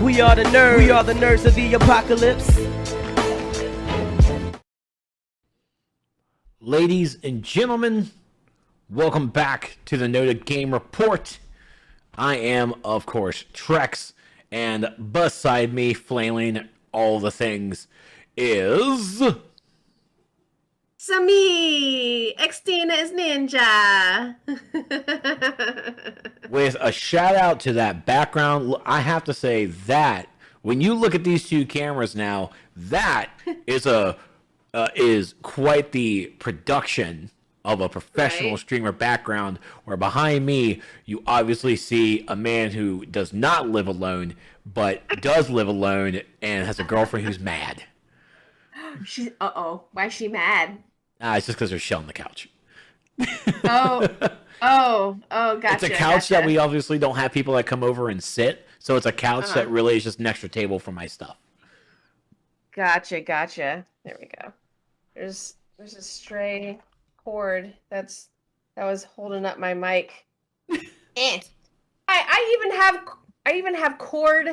We are the nerds. We are the nerds of the apocalypse. Ladies and gentlemen, welcome back to the NotA Game Report. I am, of course, Trex, and beside me, flailing all the things, is... Sami! Xtina is ninja! With a shout out to that background, I have to say that when you look at these two cameras now, that is quite the production of a professional streamer background, where behind me you obviously see a man who does not live alone, but does live alone and has a girlfriend who's mad. She's why is she mad? It's just because there's shit on the couch. Gotcha. It's a couch that we obviously don't have people that come over and sit, so it's a couch that really is just an extra table for my stuff. Gotcha. There we go. There's a stray cord that was holding up my mic. I even have cord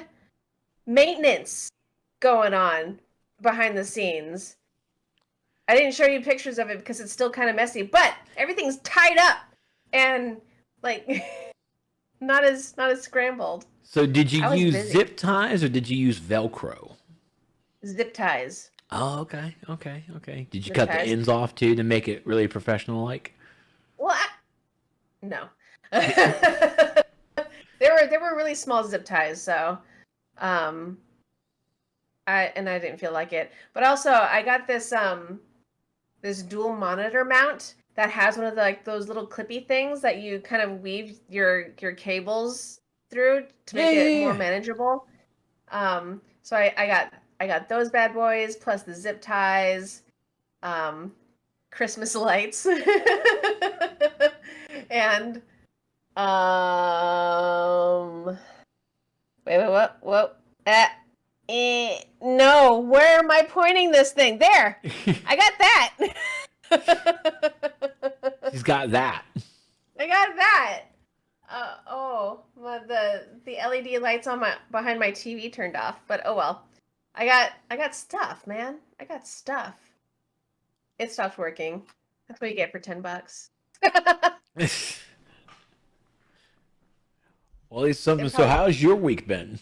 maintenance going on behind the scenes. I didn't show you pictures of it because it's still kind of messy, but everything's tied up and like not as scrambled. So did you use zip ties or did you use Velcro? Zip ties. Oh, okay. Did you cut the ends off too to make it really professional-like? Well, no. There were really small zip ties, so I didn't feel like it. But also, I got this this dual monitor mount that has one of those little clippy things that you kind of weave your cables through to make it more manageable. So I got those bad boys plus the zip ties, Christmas lights, and what? No, where am I pointing this thing? There, I got that. He's got that. I got that. The LED lights on behind my TV turned off, but oh well. I got stuff, man. I got stuff. It stopped working. That's what you get for $10. Well, at least something. So how's your week been?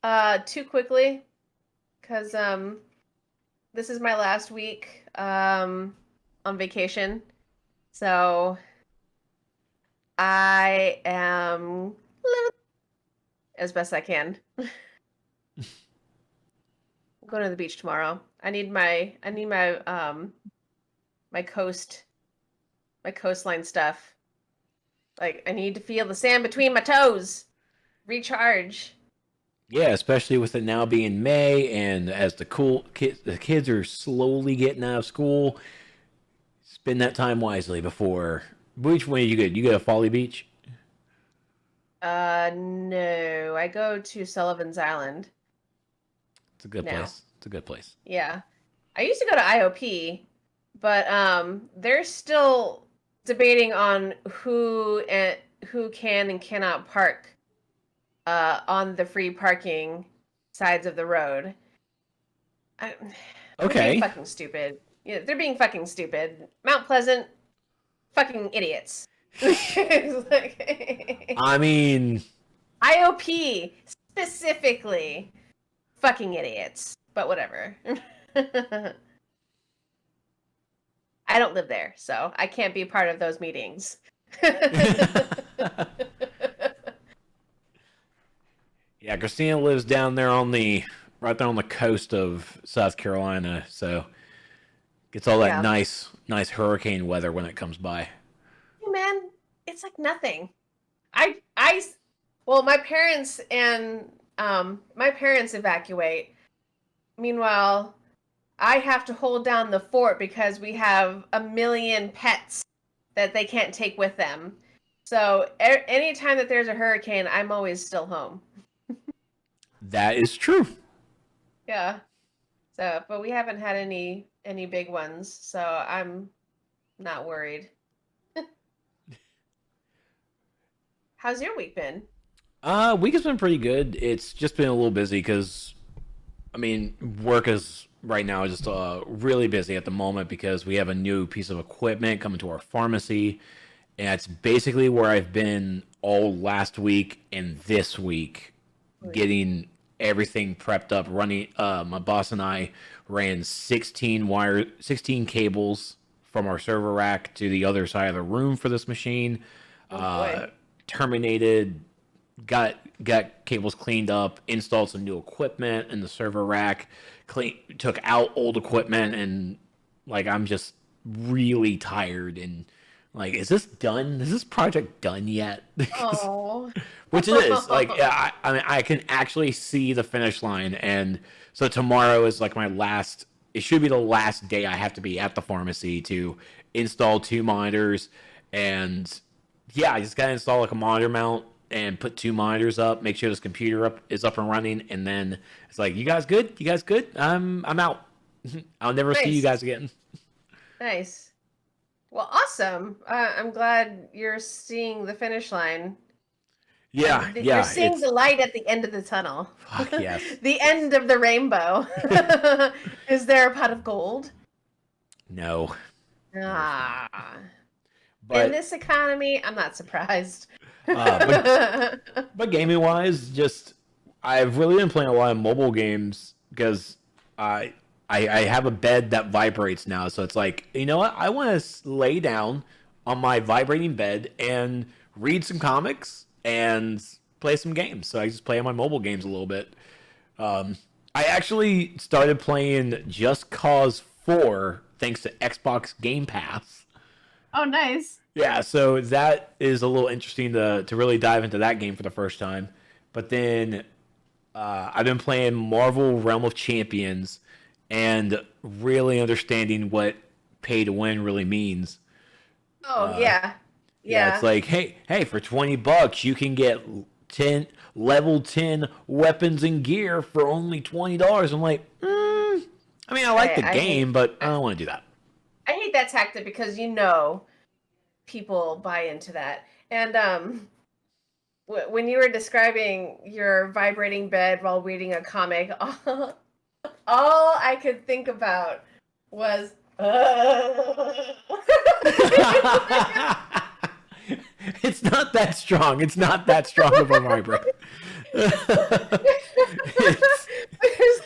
Oh, too quickly, because this is my last week on vacation, so I am living as best I can. I'm going to the beach tomorrow. I need my coastline stuff. Like, I need to feel the sand between my toes. Recharge. Yeah, especially with it now being May, and as the kids are slowly getting out of school, spend that time wisely before. Which way you get? You go to Folly Beach? No. I go to Sullivan's Island. It's a good place. It's a good place. Yeah. I used to go to IOP, but they're still debating on who can and cannot park on the free parking sides of the road. They're being fucking stupid. Yeah, they're being fucking stupid. Mount Pleasant, fucking idiots. I mean, IOP specifically, fucking idiots. But whatever. I don't live there, so I can't be part of those meetings. Yeah, Christina lives down there right there on the coast of South Carolina, so gets all that nice hurricane weather when it comes by. Hey man, it's like nothing. My parents evacuate. Meanwhile, I have to hold down the fort because we have a million pets that they can't take with them. So anytime that there's a hurricane, I'm always still home. That is true. Yeah. So, but we haven't had any big ones, so I'm not worried. How's your week been? Week has been pretty good. It's just been a little busy because, I mean, work is right now just really busy at the moment because we have a new piece of equipment coming to our pharmacy, and it's basically where I've been all last week and this week, getting everything prepped up, running. My boss and I ran 16 cables from our server rack to the other side of the room for this machine. Terminated, got cables cleaned up, installed some new equipment in the server rack, took out old equipment, and like I'm just really tired and like, is this done? Is this project done yet? Oh. Which it is. Like, yeah, I mean, I can actually see the finish line, and so tomorrow is like my last. It should be the last day I have to be at the pharmacy to install 2 monitors, and yeah, I just gotta install like a monitor mount and put 2 monitors up, make sure this computer is up and running, and then it's like, you guys good? You guys good? I'm out. I'll never see you guys again. Nice. Well, awesome. I'm glad you're seeing the finish line. Yeah, You're seeing the light at the end of the tunnel. Fuck yes. The end of the rainbow. Is there a pot of gold? No. Ah. But in this economy, I'm not surprised. but gaming wise, just I've really been playing a lot of mobile games because I have a bed that vibrates now, so it's like, you know what? I want to lay down on my vibrating bed and read some comics and play some games. So I just play on my mobile games a little bit. I actually started playing Just Cause 4 thanks to Xbox Game Pass. Oh, nice. Yeah, so that is a little interesting to really dive into that game for the first time. But then I've been playing Marvel Realm of Champions and really understanding what pay to win really means. Oh, yeah. Yeah, it's like, hey, for $20 you can get level 10 weapons and gear for only $20. I'm like, I mean, I like the game, but I don't want to do that. I hate that tactic because people buy into that. And when you were describing your vibrating bed while reading a comic, all I could think about was It's not that strong. It's not that strong of a vibrator. It's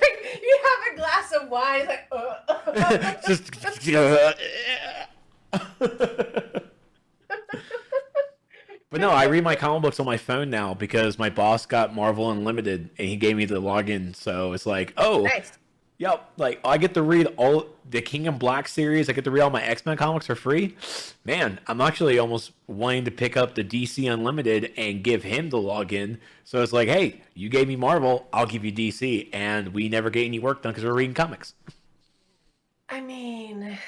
like you have a glass of wine, it's like But no, I read my comic books on my phone now because my boss got Marvel Unlimited and he gave me the login. So it's like, oh, nice. Yep, like I get to read all the King in Black series. I get to read all my X-Men comics for free. Man, I'm actually almost wanting to pick up the DC Unlimited and give him the login. So it's like, hey, you gave me Marvel, I'll give you DC, and we never get any work done because we're reading comics. I mean,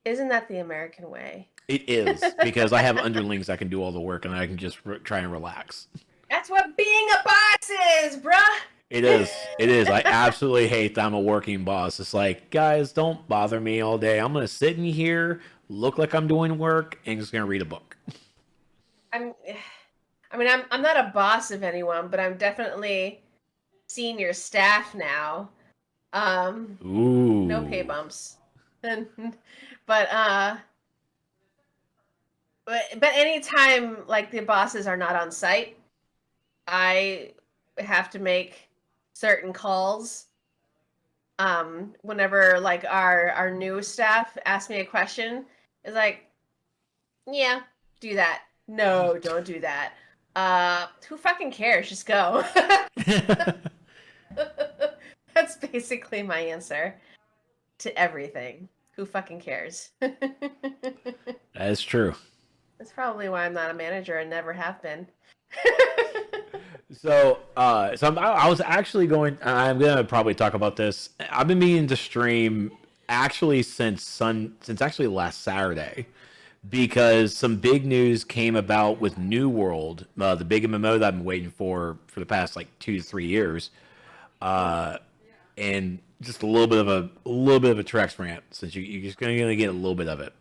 isn't that the American way? It is, because I have underlings that can do all the work and I can just try and relax. That's what being a boss is, bruh! It is. It is. I absolutely hate that I'm a working boss. It's like, guys, don't bother me all day. I'm going to sit in here, look like I'm doing work, and just going to read a book. I'm not a boss of anyone, but I'm definitely senior staff now. Ooh. No pay bumps. but anytime like the bosses are not on site, I have to make certain calls. Whenever like our new staff asks me a question, it's like, yeah, do that. No, don't do that. Who fucking cares? Just go. That's basically my answer to everything. Who fucking cares? That is true. That's probably why I'm not a manager and never have been. So I was actually I'm gonna probably talk about this. I've been meaning to stream actually since actually last Saturday, because some big news came about with New World, the big MMO that I've been waiting for the past like 2 to 3 years, and just a little bit of a Trex rant since you're just gonna get a little bit of it.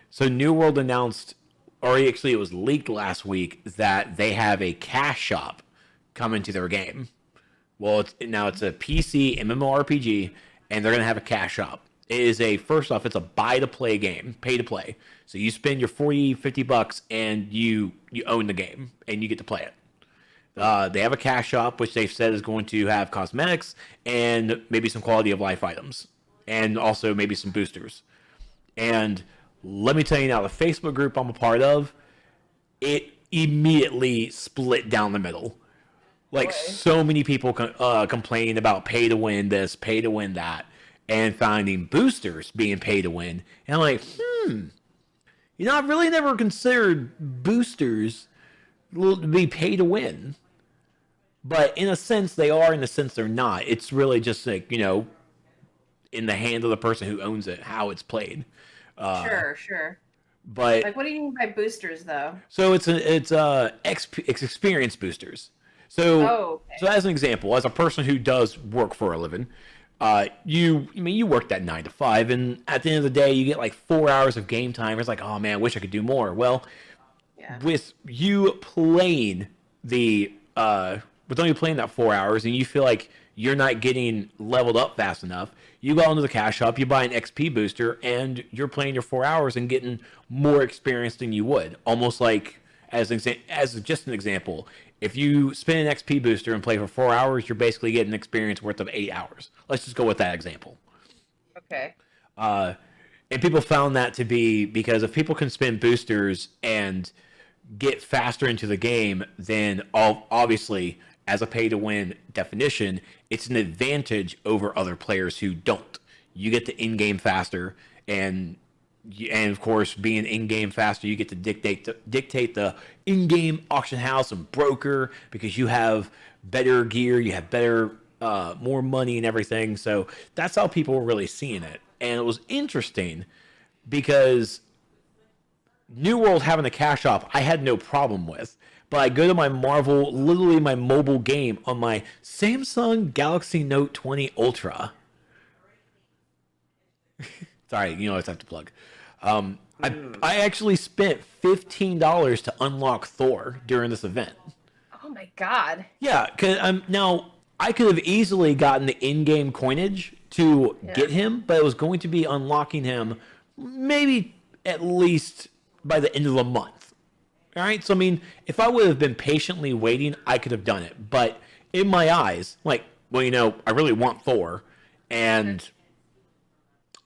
So New World announced or actually it was leaked last week, that they have a cash shop coming to their game. Well, it's a PC MMORPG, and they're going to have a cash shop. It is first off, it's a buy-to-play game, pay-to-play. So you spend your $40-$50, and you own the game, and you get to play it. They have a cash shop, which they've said is going to have cosmetics and maybe some quality of life items, and also maybe some boosters. And let me tell you now, the Facebook group I'm a part of, it immediately split down the middle. Like, so many people complain about pay to win this, pay to win that, and finding boosters being pay to win. And I'm like, I've really never considered boosters to be pay to win. But in a sense, they are. In a sense, they're not. It's really just like, in the hand of the person who owns it, how it's played. Sure. But like, what do you mean by boosters, though? So it's experience boosters. So as an example, as a person who does work for a living, you work that 9 to 5, and at the end of the day, you get like 4 hours of game time. It's like, oh man, I wish I could do more. Well, with you playing with only playing that 4 hours, and you feel like you're not getting leveled up fast enough, you go into the cash shop, you buy an XP booster, and you're playing your 4 hours and getting more experience than you would. Almost like, as just an example, if you spend an XP booster and play for 4 hours, you're basically getting experience worth of 8 hours. Let's just go with that example. Okay. And people found that to be, because if people can spend boosters and get faster into the game, then obviously, as a pay-to-win definition, it's an advantage over other players who don't. You get to in-game faster, and of course, being in-game faster, you get to dictate the in-game auction house and broker, because you have better gear, you have better, more money and everything. So that's how people were really seeing it. And it was interesting because New World having a cash shop, I had no problem with. But I go to my literally my mobile game on my Samsung Galaxy Note 20 Ultra. Sorry, it's have to plug. I actually spent $15 to unlock Thor during this event. Oh my god. Yeah, because now I could have easily gotten the in-game coinage to get him, but it was going to be unlocking him maybe at least by the end of the month. All right, so I mean, if I would have been patiently waiting, I could have done it. But in my eyes, like, well, I really want Thor, and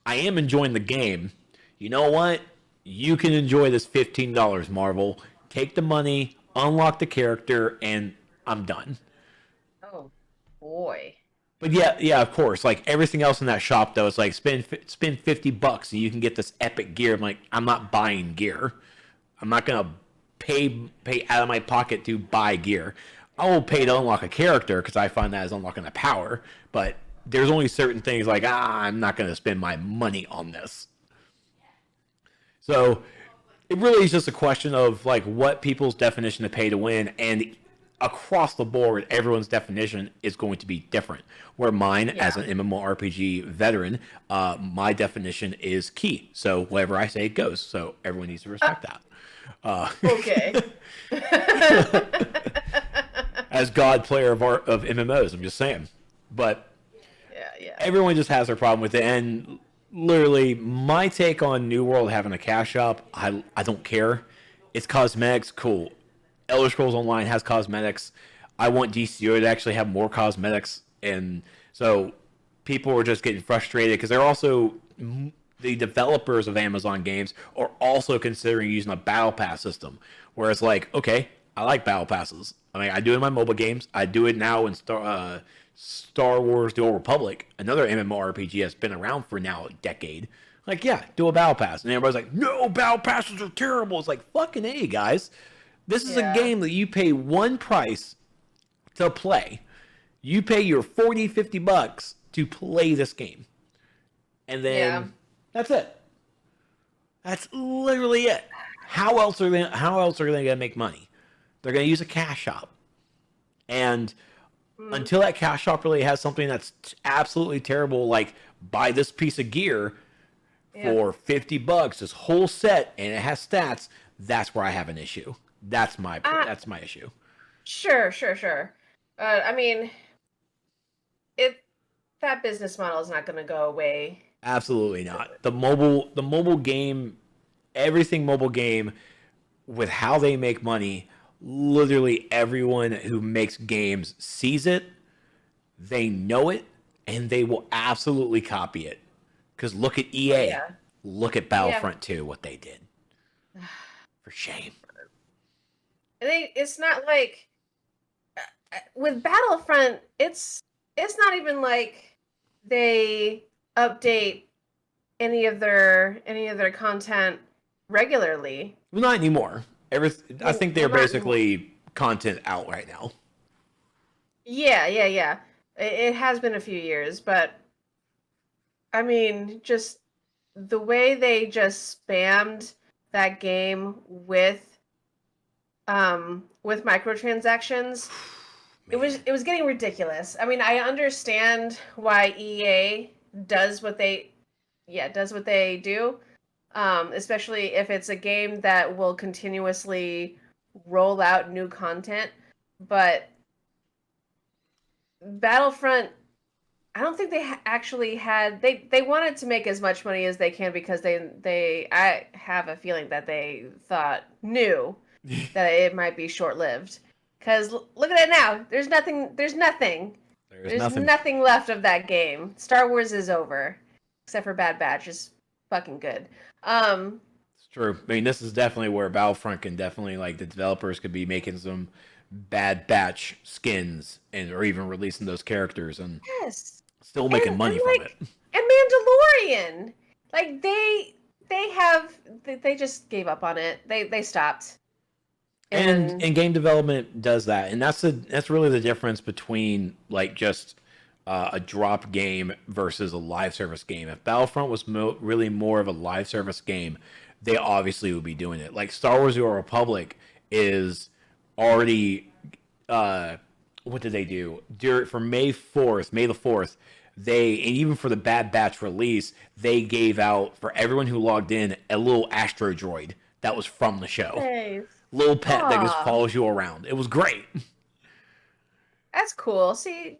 I am enjoying the game. You know what? You can enjoy this $15, Marvel. Take the money, unlock the character, and I'm done. Oh, boy. But yeah, of course. Like, everything else in that shop, though, it's like, spend $50 and you can get this epic gear. I'm like, I'm not buying gear. I'm not going to pay out of my pocket to buy gear. I will pay to unlock a character because I find that as unlocking a power, but there's only certain things like, I'm not going to spend my money on this. So it really is just a question of like what people's definition of pay to win, and across the board, everyone's definition is going to be different. Where mine, as an MMORPG veteran, my definition is key. So whatever I say, it goes. So everyone needs to respect that. Okay. As God player of MMOs, I'm just saying. But everyone just has their problem with it. And literally, my take on New World having a cash shop, I don't care. It's cosmetics, cool. Elder Scrolls Online has cosmetics. I want DCO to actually have more cosmetics. And so people are just getting frustrated because they're also... The developers of Amazon games are also considering using a battle pass system, where it's like, okay, I like battle passes. I mean, I do it in my mobile games. I do it now in Star Wars: The Old Republic, another MMORPG that's been around for now a decade. Like, yeah, do a battle pass, and everybody's like, no, battle passes are terrible. It's like, fucking A, guys. This is a game that you pay one price to play. You pay your $40-$50 to play this game, and then. That's it. That's literally it. How else are they going to make money? They're going to use a cash shop. And until that cash shop really has something that's absolutely terrible, like buy this piece of gear for $50, this whole set, and it has stats, that's where I have an issue. That's my issue. Sure. I mean, that business model is not going to go away. Absolutely not. The mobile game, everything mobile game, with how they make money, literally everyone who makes games sees it, they know it, and they will absolutely copy it. Because look at EA. Yeah. Look at Battlefront 2, what they did. For shame. It's not like with Battlefront, it's not even like they update any of their content regularly. Well, not anymore. I think they're basically content out right now. Yeah. It has been a few years, but I mean, just the way they just spammed that game with microtransactions, it was getting ridiculous. I mean, I understand why EA does what they do, especially if it's a game that will continuously roll out new content. But Battlefront, I don't think they actually had. They wanted to make as much money as they can because I have a feeling that they knew that it might be short lived. Because look at it now. There's nothing left of that game. Star Wars is over, except for Bad Batch is fucking good. It's true. I mean, this is definitely where Battlefront can definitely, like, the developers could be making some Bad Batch skins or even releasing those characters and still making money from it. And Mandalorian, like they just gave up on it. They stopped. And game development does that, and that's really the difference between like just a drop game versus a live service game. If Battlefront was really more of a live service game, they obviously would be doing it. Like Star Wars: The Old Republic is already what did they do? For May the 4th, and even for the Bad Batch release, they gave out for everyone who logged in a little Astro Droid that was from the show. Nice. Little pet that just follows you around. It was great. That's cool. See,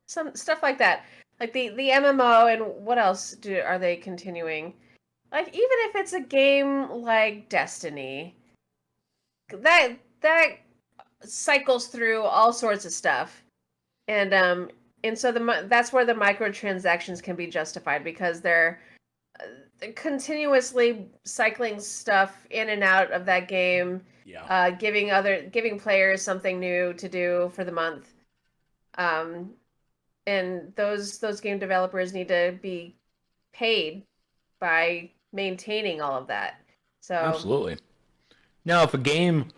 some stuff like that. Like the MMO, and what else are they continuing? Like even if it's a game like Destiny, that cycles through all sorts of stuff. And so that's where the microtransactions can be justified because they're continuously cycling stuff in and out of that game, giving players something new to do for the month, and those game developers need to be paid by maintaining all of that. So absolutely. Now, if a game,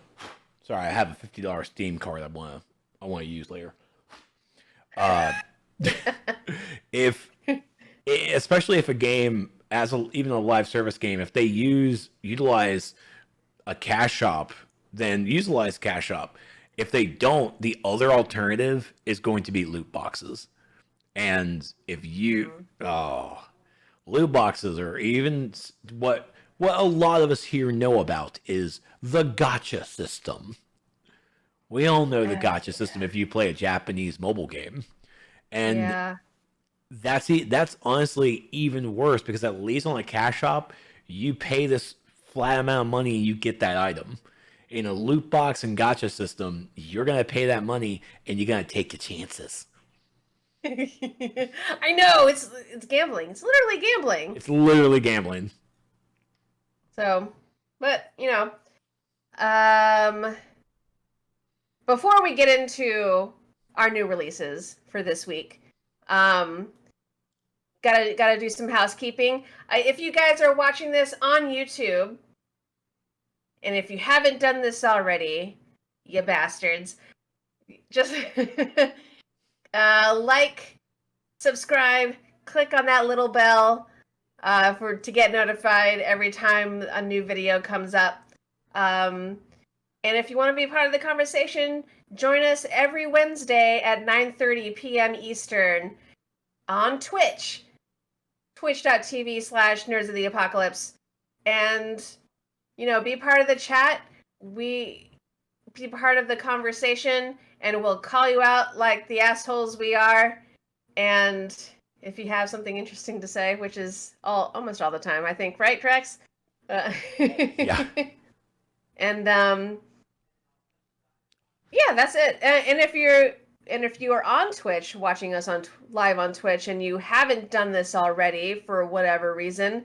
sorry, I have a $50 Steam card I want to use later. Especially if a game, even a live service game, if they utilize a cash shop, then utilize cash shop. If they don't, the other alternative is going to be loot boxes. And if loot boxes, or even what a lot of us here know about, is the gacha system. We all know the gacha system if you play a Japanese mobile game. And that's honestly even worse because at least on a cash shop, you pay this flat amount of money and you get that item. In a loot box and gacha system, you're going to pay that money and you're going to take your chances. I know, it's gambling. It's literally gambling. It's literally gambling. So, but, before we get into our new releases for this week, gotta do some housekeeping. If you guys are watching this on YouTube, and if you haven't done this already, you bastards, just like, subscribe, click on that little bell to get notified every time a new video comes up. And if you want to be part of the conversation, join us every Wednesday at 9:30 p.m. Eastern on Twitch, twitch.tv/Nerds of the Apocalypse. And be part of the chat. Be part of the conversation, and we'll call you out like the assholes we are. And if you have something interesting to say, which is almost all the time, I think, right, Trex? Yeah. And yeah, that's it. And if you are on Twitch, watching us live on Twitch, and you haven't done this already for whatever reason,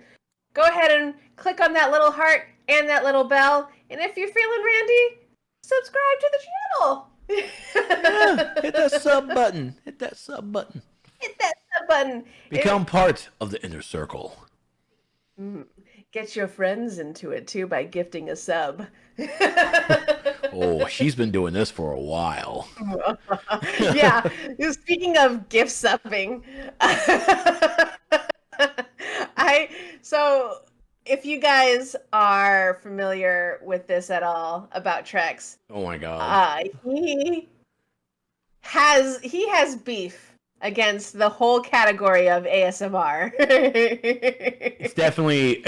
go ahead and click on that little heart and that little bell. And if you're feeling randy, subscribe to the channel. Yeah, hit that sub button. Hit that sub button. Hit that sub button. Become part of the inner circle. Get your friends into it too by gifting a sub. Oh, she's been doing this for a while. Yeah. Speaking of gift subbing, so if you guys are familiar with this at all about Trex, Oh my god. he has beef against the whole category of ASMR. It's definitely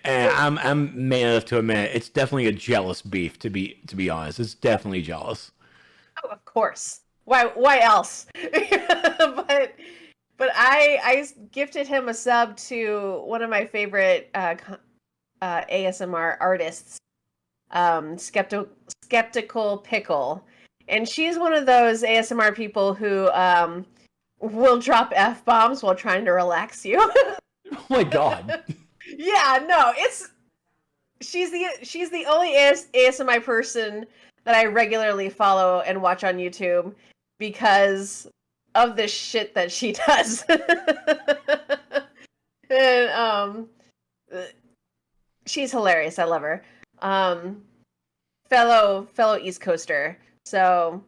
I'm man enough to admit it's definitely a jealous beef to be honest. It's definitely jealous. Oh, of course. Why else? But I gifted him a sub to one of my favorite ASMR artists, Skeptical Pickle, and she's one of those ASMR people who will drop F-bombs while trying to relax you. Oh my god. Yeah, no, she's the only ASMR person that I regularly follow and watch on YouTube because of the shit that she does. And she's hilarious. I love her. Fellow East Coaster. So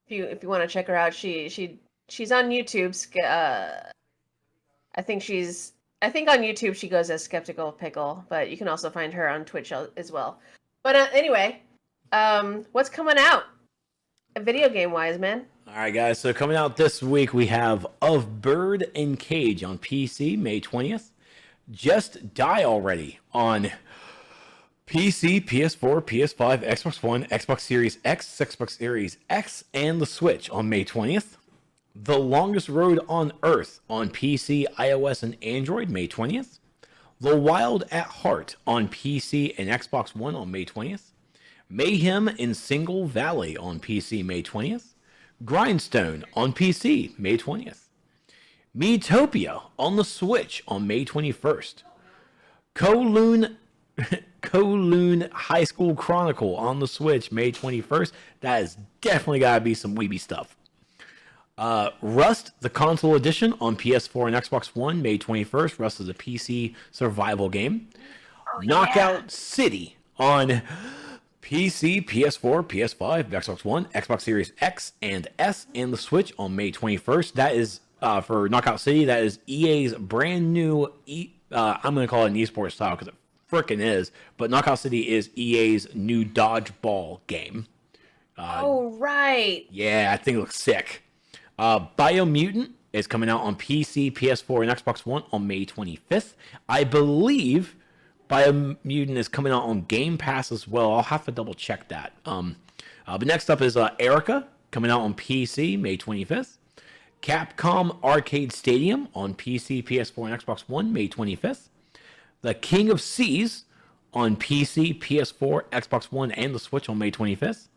if you want to check her out, she's on YouTube. I think on YouTube she goes as Skeptical Pickle, but you can also find her on Twitch as well. But anyway, what's coming out video game wise, man? All right, guys. So coming out this week, we have Of Bird and Cage on PC, May 20th. Just Die Already on PC, PS4, PS5, Xbox One, Xbox Series X, Xbox Series X, and the Switch on May 20th. The Longest Road on Earth on PC, iOS, and Android, May 20th. The Wild at Heart on PC and Xbox One on May 20th. Mayhem in Single Valley on PC, May 20th. Grindstone on PC, May 20th. Miitopia on the Switch on May 21st. Kowloon High School Chronicle on the Switch, May 21st. That is definitely got to be some weeby stuff. Rust, the console edition on PS4 and Xbox One, May 21st. Rust is a PC survival game. Knockout City on PC, PS4, PS5, Xbox One, Xbox Series X and S, and the Switch on May 21st. That is, for Knockout City, that is EA's brand new, I'm going to call it an esports style because it frickin' is, but Knockout City is EA's new dodgeball game. Oh, right. Yeah, I think it looks sick. Biomutant is coming out on PC, PS4, and Xbox One on May 25th. I believe Biomutant is coming out on Game Pass as well. I'll have to double check that. But next up is Erica, coming out on PC, May 25th. Capcom Arcade Stadium on PC, PS4, and Xbox One, May 25th. The King of Seas on PC, PS4, Xbox One, and the Switch on May 25th.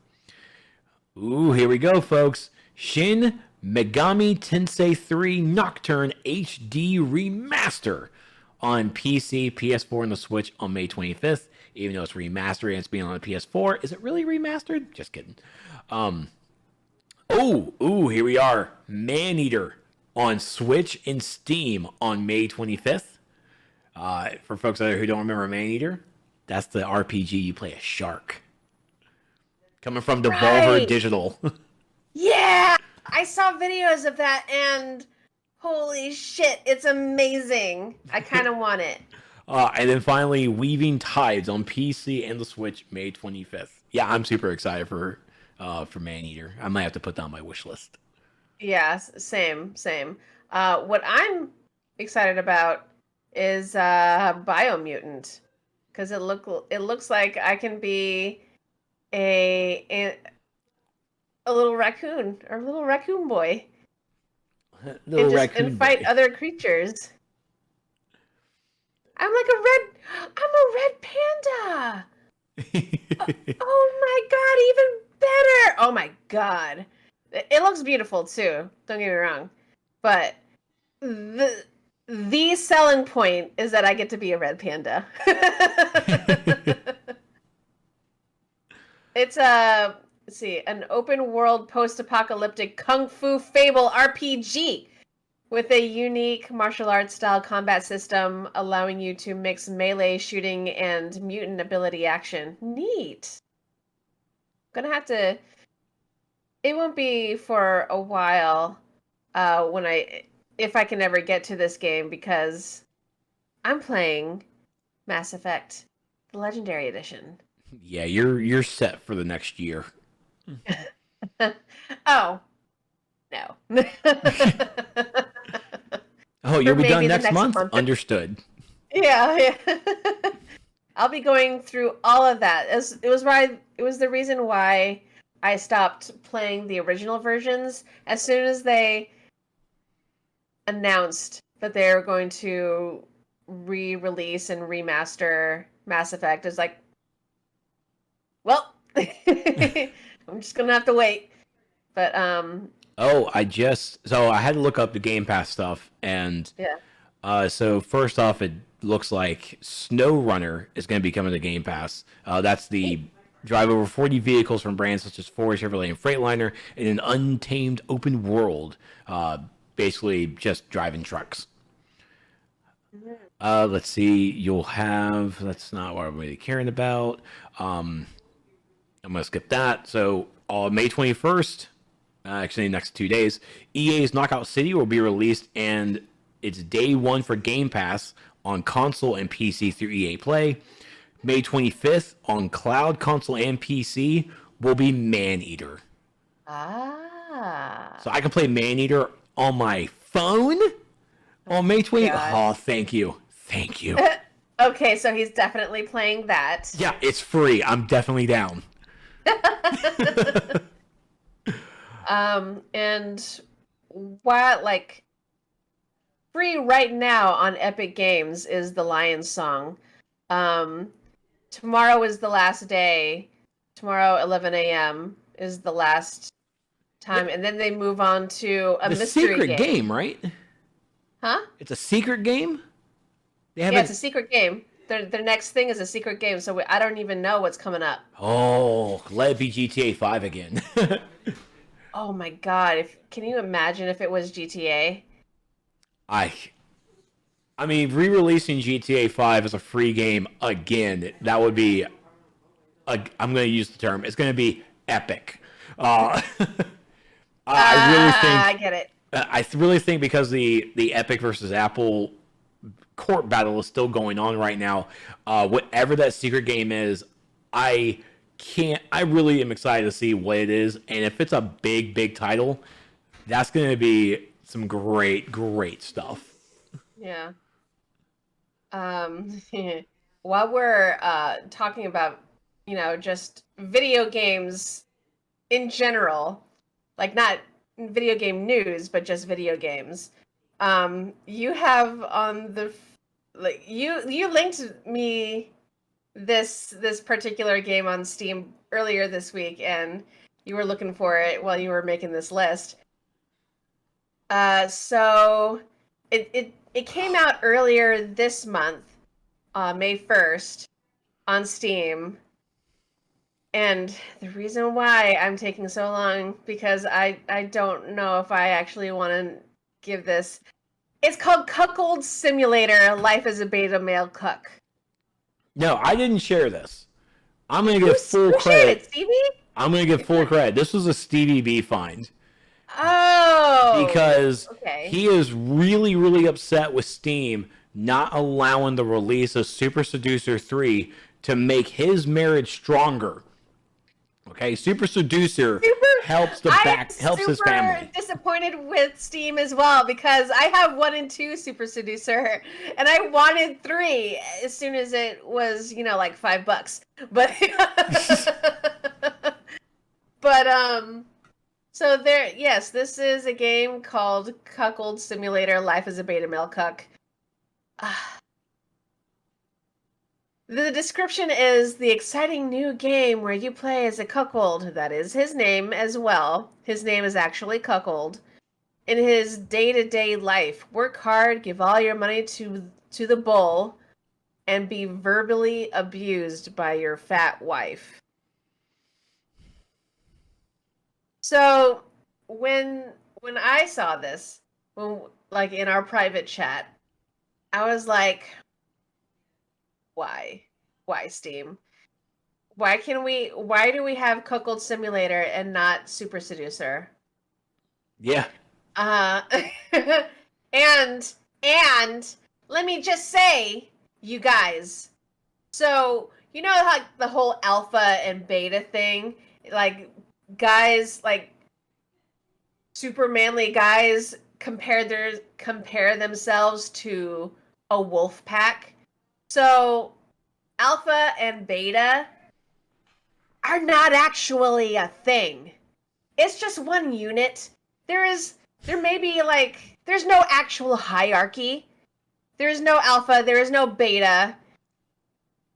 Ooh, here we go, folks. Shin Megami Tensei 3 Nocturne HD Remaster on PC, PS4, and the Switch on May 25th. Even though it's remastered and it's being on the PS4, is it really remastered? Just kidding. Here we are. Maneater on Switch and Steam on May 25th. For folks out there who don't remember Maneater, that's the RPG you play a shark. Coming from Devolver Digital. Yeah! I saw videos of that and holy shit, it's amazing. I kind of want it. And then finally, Weaving Tides on PC and the Switch, May 25th. Yeah, I'm super excited for Maneater. I might have to put that on my wish list. Yeah, same. What I'm excited about is Biomutant. because it looks like I can be a little raccoon or a little raccoon boy. And fight other creatures. I'm a red panda. Oh my god, even better. Oh my god. It looks beautiful too. Don't get me wrong. But the selling point is that I get to be a red panda. It's let's see, an open world post-apocalyptic kung fu fable RPG with a unique martial arts style combat system allowing you to mix melee shooting and mutant ability action. Neat. Gonna have to. It won't be for a while if I can ever get to this game, because I'm playing Mass Effect, the Legendary Edition. Yeah, you're set for the next year. Oh, no. Oh, you'll be done next month? Understood. Yeah. I'll be going through all of that. It was the reason why I stopped playing the original versions. As soon as they announced that they were going to re-release and remaster Mass Effect, it's like, well, I'm just gonna have to wait. But I had to look up the Game Pass stuff, and yeah. So first off, it looks like SnowRunner is going to be coming to Game Pass. That's the drive over 40 vehicles from brands such as Ford, Chevrolet, and Freightliner in an untamed open world, basically just driving trucks. Let's see. You'll have. That's not what I'm really caring about. I'm gonna skip that. So May 21st, actually next 2 days, EA's Knockout City will be released, and it's day one for Game Pass on console and PC through EA Play. May 25th on cloud, console, and PC will be Maneater. Ah. So I can play Maneater on my phone on May 20th. Oh, thank you. Thank you. Okay, so he's definitely playing that. Yeah, it's free. I'm definitely down. And what, free right now on Epic Games is the Lion Song. Tomorrow is the last day. Tomorrow, 11 a.m. is the last time, and then they move on to a mystery secret game, right? Huh? It's a secret game? It's a secret game. Their next thing is a secret game, so I don't even know what's coming up. Oh, let it be GTA 5 again. Oh my god, can you imagine if it was GTA? I mean, re-releasing GTA 5 as a free game again, that would be, I'm going to use the term, it's going to be epic. I really think... I get it. I really think because the Epic versus Apple court battle is still going on right now, whatever that secret game is, I really am excited to see what it is, and if it's a big title, that's going to be some great stuff. Yeah. While we're talking about, just video games in general, like not video game news, but just video games. You have on the you linked me this particular game on Steam earlier this week, and you were looking for it while you were making this list. So it came out earlier this month, May 1st, on Steam. And the reason why I'm taking so long, because I don't know if I actually want to give this. It's called Cuckold Simulator: Life as a Beta Male Cuck. No, I didn't share this. I'm going to give full credit. Stevie? I'm going to give full credit. This was a Stevie B find. Oh. Because he is really upset with Steam not allowing the release of Super Seducer 3 to make his marriage stronger. Okay, Super Seducer helps helps his family. I'm super disappointed with Steam as well because I have 1 and 2 Super Seducer, and I wanted 3 as soon as it was, like $5. But so yes, this is a game called Cuckold Simulator: Life as a Beta Male Cuck. The description is the exciting new game where you play as a cuckold. That is his name as well. His name is actually Cuckold. In his day-to-day life, work hard, give all your money to the bull, and be verbally abused by your fat wife. So when I saw this, like in our private chat, I was like, why Steam? Why do we have Cuckold Simulator and not Super Seducer? Yeah. And let me just say, you guys, so you know how the whole alpha and beta thing, like guys, like super manly guys compare themselves to a wolf pack. So alpha and beta are not actually a thing. It's just one unit. There may be there's no actual hierarchy. There's no alpha, there is no beta.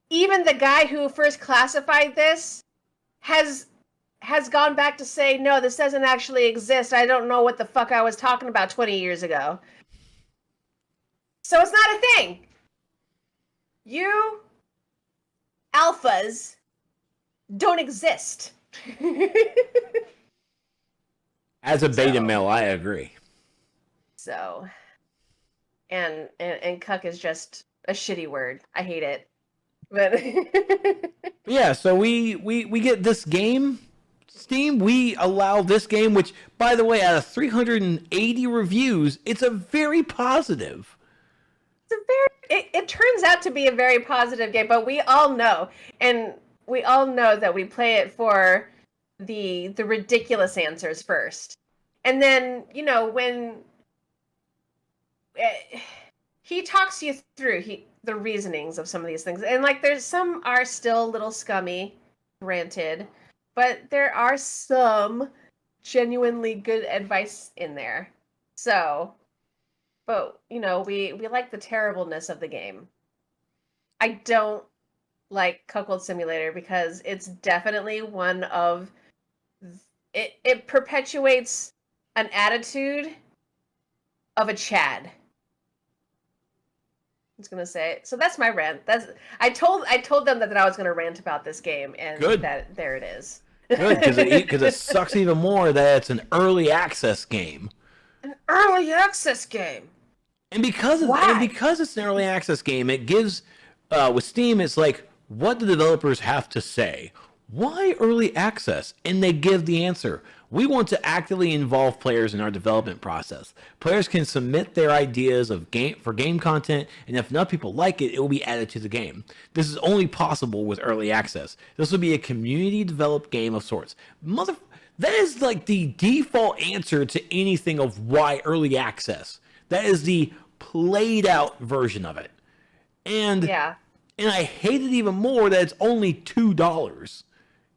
Even the guy who first classified this has gone back to say, no, this doesn't actually exist. I don't know what the fuck I was talking about 20 years ago. So it's not a thing. You alphas don't exist. As a beta male, I agree. So, and cuck is just a shitty word. I hate it. But yeah, so we get this game, Steam. We allow this game, which, by the way, out of 380 reviews, it's a very positive. It turns out to be a very positive game, but we all know that we play it for the ridiculous answers first. And then, when he talks you through the reasonings of some of these things. And there's some are still a little scummy, granted, but there are some genuinely good advice in there. So, but we like the terribleness of the game. I don't like Cuckold Simulator because it's definitely one of it perpetuates an attitude of a Chad. I was gonna say. So that's my rant. I told them that I was gonna rant about this game, and there it is. Good, because it sucks even more that it's an early access game. An early access game. And because it's an early access game, it gives with Steam, it's like, what do the developers have to say? Why early access? And they give the answer. We want to actively involve players in our development process. Players can submit their ideas of game content, and if enough people like it, it will be added to the game. This is only possible with early access. This will be a community-developed game of sorts. That is like the default answer to anything of why early access. That is the played-out version of it. And I hate it even more that it's only $2.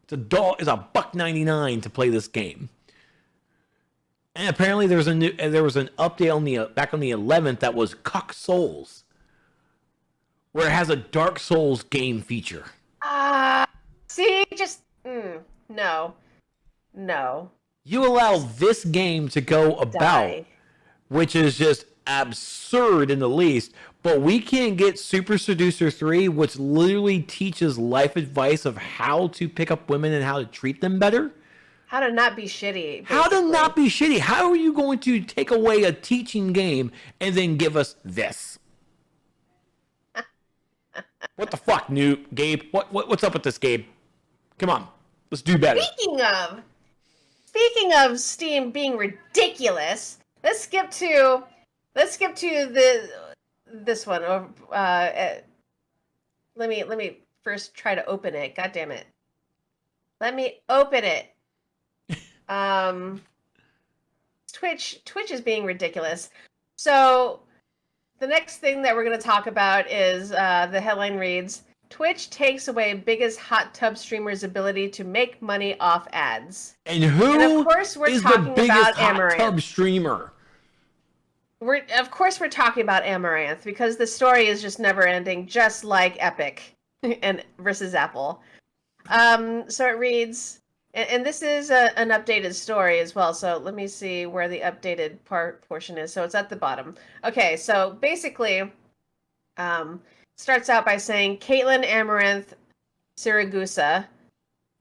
It's $1.99 to play this game. And apparently there was an update back on the 11th that was Cuck Souls, where it has a Dark Souls game feature. See, just no. You allow this game to go about, which is just absurd in the least. But we can't get Super Seducer 3, which literally teaches life advice of how to pick up women and how to treat them better. How to not be shitty. Basically. How to not be shitty. How are you going to take away a teaching game and then give us this? What the fuck, Gabe? What's up with this, Gabe? Come on, let's do better. Speaking of Steam being ridiculous, let's skip to this one. Let me first try to open it. God damn it! Let me open it. Twitch is being ridiculous. So the next thing that we're going to talk about is the headline reads, Twitch takes away biggest hot tub streamer's ability to make money off ads. And who and of course we're is talking the biggest about hot Amaranth. tub streamer? We're talking about Amaranth because the story is just never ending, just like Epic and versus Apple. So it reads, and this is an updated story as well. So let me see where the updated portion is. So it's at the bottom. Okay, so basically, starts out by saying Caitlin Amaranth Siragusa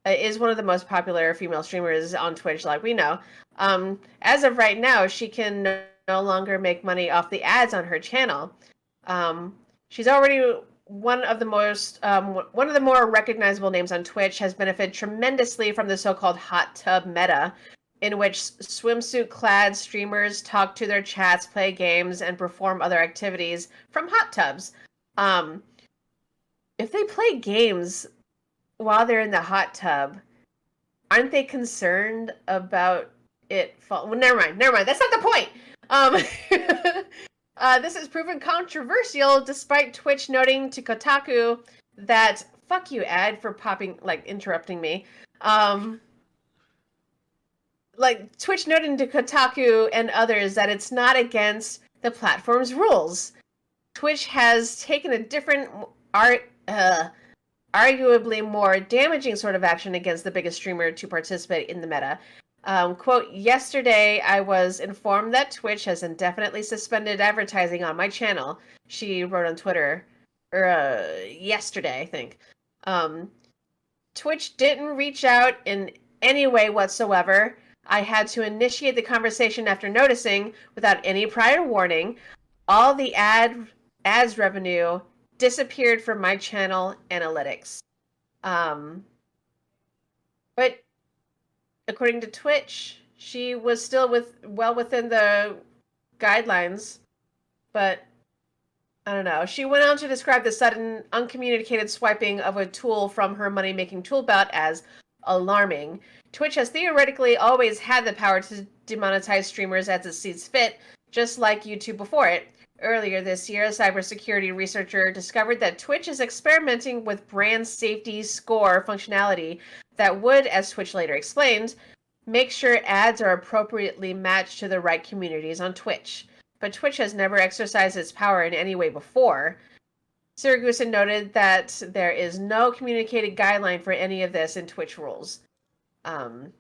is one of the most popular female streamers on Twitch, like we know. As of right now, she can no longer make money off the ads on her channel. She's already one of the more recognizable names on Twitch, has benefited tremendously from the so-called hot tub meta, in which swimsuit-clad streamers talk to their chats, play games, and perform other activities from hot tubs. If they play games while they're in the hot tub, aren't they concerned about it well, never mind. That's not the point. This has proven controversial, despite Twitch noting to Kotaku that fuck you ad for interrupting me. Twitch noting to Kotaku and others that it's not against the platform's rules. Twitch has taken a different, arguably more damaging sort of action against the biggest streamer to participate in the meta. Quote, yesterday I was informed that Twitch has indefinitely suspended advertising on my channel, she wrote on Twitter, yesterday, I think. Twitch didn't reach out in any way whatsoever. I had to initiate the conversation after noticing, without any prior warning, all the ads revenue disappeared from my channel analytics. But according to Twitch, she was still well within the guidelines, but I don't know. She went on to describe the sudden, uncommunicated swiping of a tool from her money-making tool belt as alarming. Twitch has theoretically always had the power to demonetize streamers as it sees fit, just like YouTube before it. Earlier this year, a cybersecurity researcher discovered that Twitch is experimenting with brand safety score functionality that would, as Twitch later explained, make sure ads are appropriately matched to the right communities on Twitch. But Twitch has never exercised its power in any way before. Siragusa noted that there is no communicated guideline for any of this in Twitch rules. And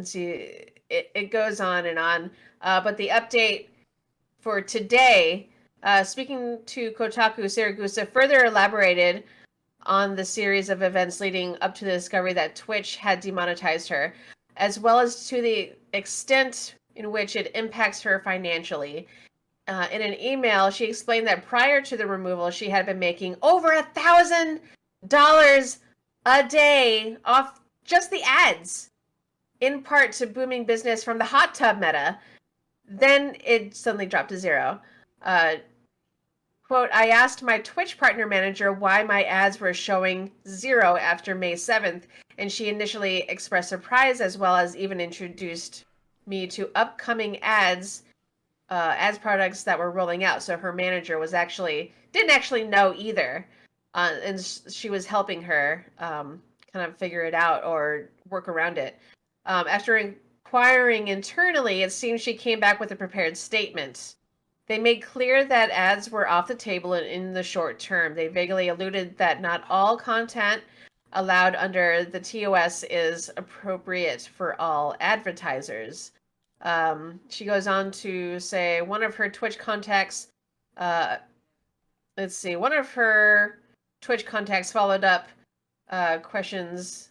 see, it goes on and on. But the update for today, speaking to Kotaku, Siragusa further elaborated on the series of events leading up to the discovery that Twitch had demonetized her, as well as to the extent in which it impacts her financially. In an email, she explained that prior to the removal, she had been making over $1,000 a day off just the ads, in part to booming business from the hot tub meta. Then it suddenly dropped to zero. Quote, I asked my Twitch partner manager why my ads were showing zero after May 7th, and she initially expressed surprise as well as even introduced me to upcoming ads products that were rolling out. So her manager didn't actually know either. And she was helping her kind of figure it out or work around it. After inquiring internally, it seems she came back with a prepared statement. They made clear that ads were off the table in the short term. They vaguely alluded that not all content allowed under the TOS is appropriate for all advertisers. She goes on to say one of her Twitch contacts, one of her Twitch contacts followed up questions.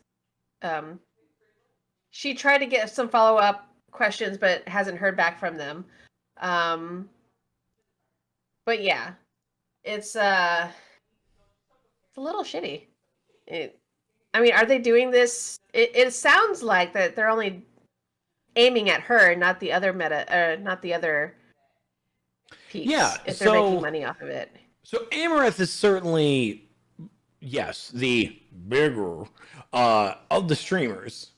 She tried to get some follow-up questions, but hasn't heard back from them. But yeah, it's a little shitty. Are they doing this? It sounds like that they're only aiming at her, not the other not the other piece. Yeah, if they're making money off of it. So Amaranth is certainly, yes, the bigger of the streamers.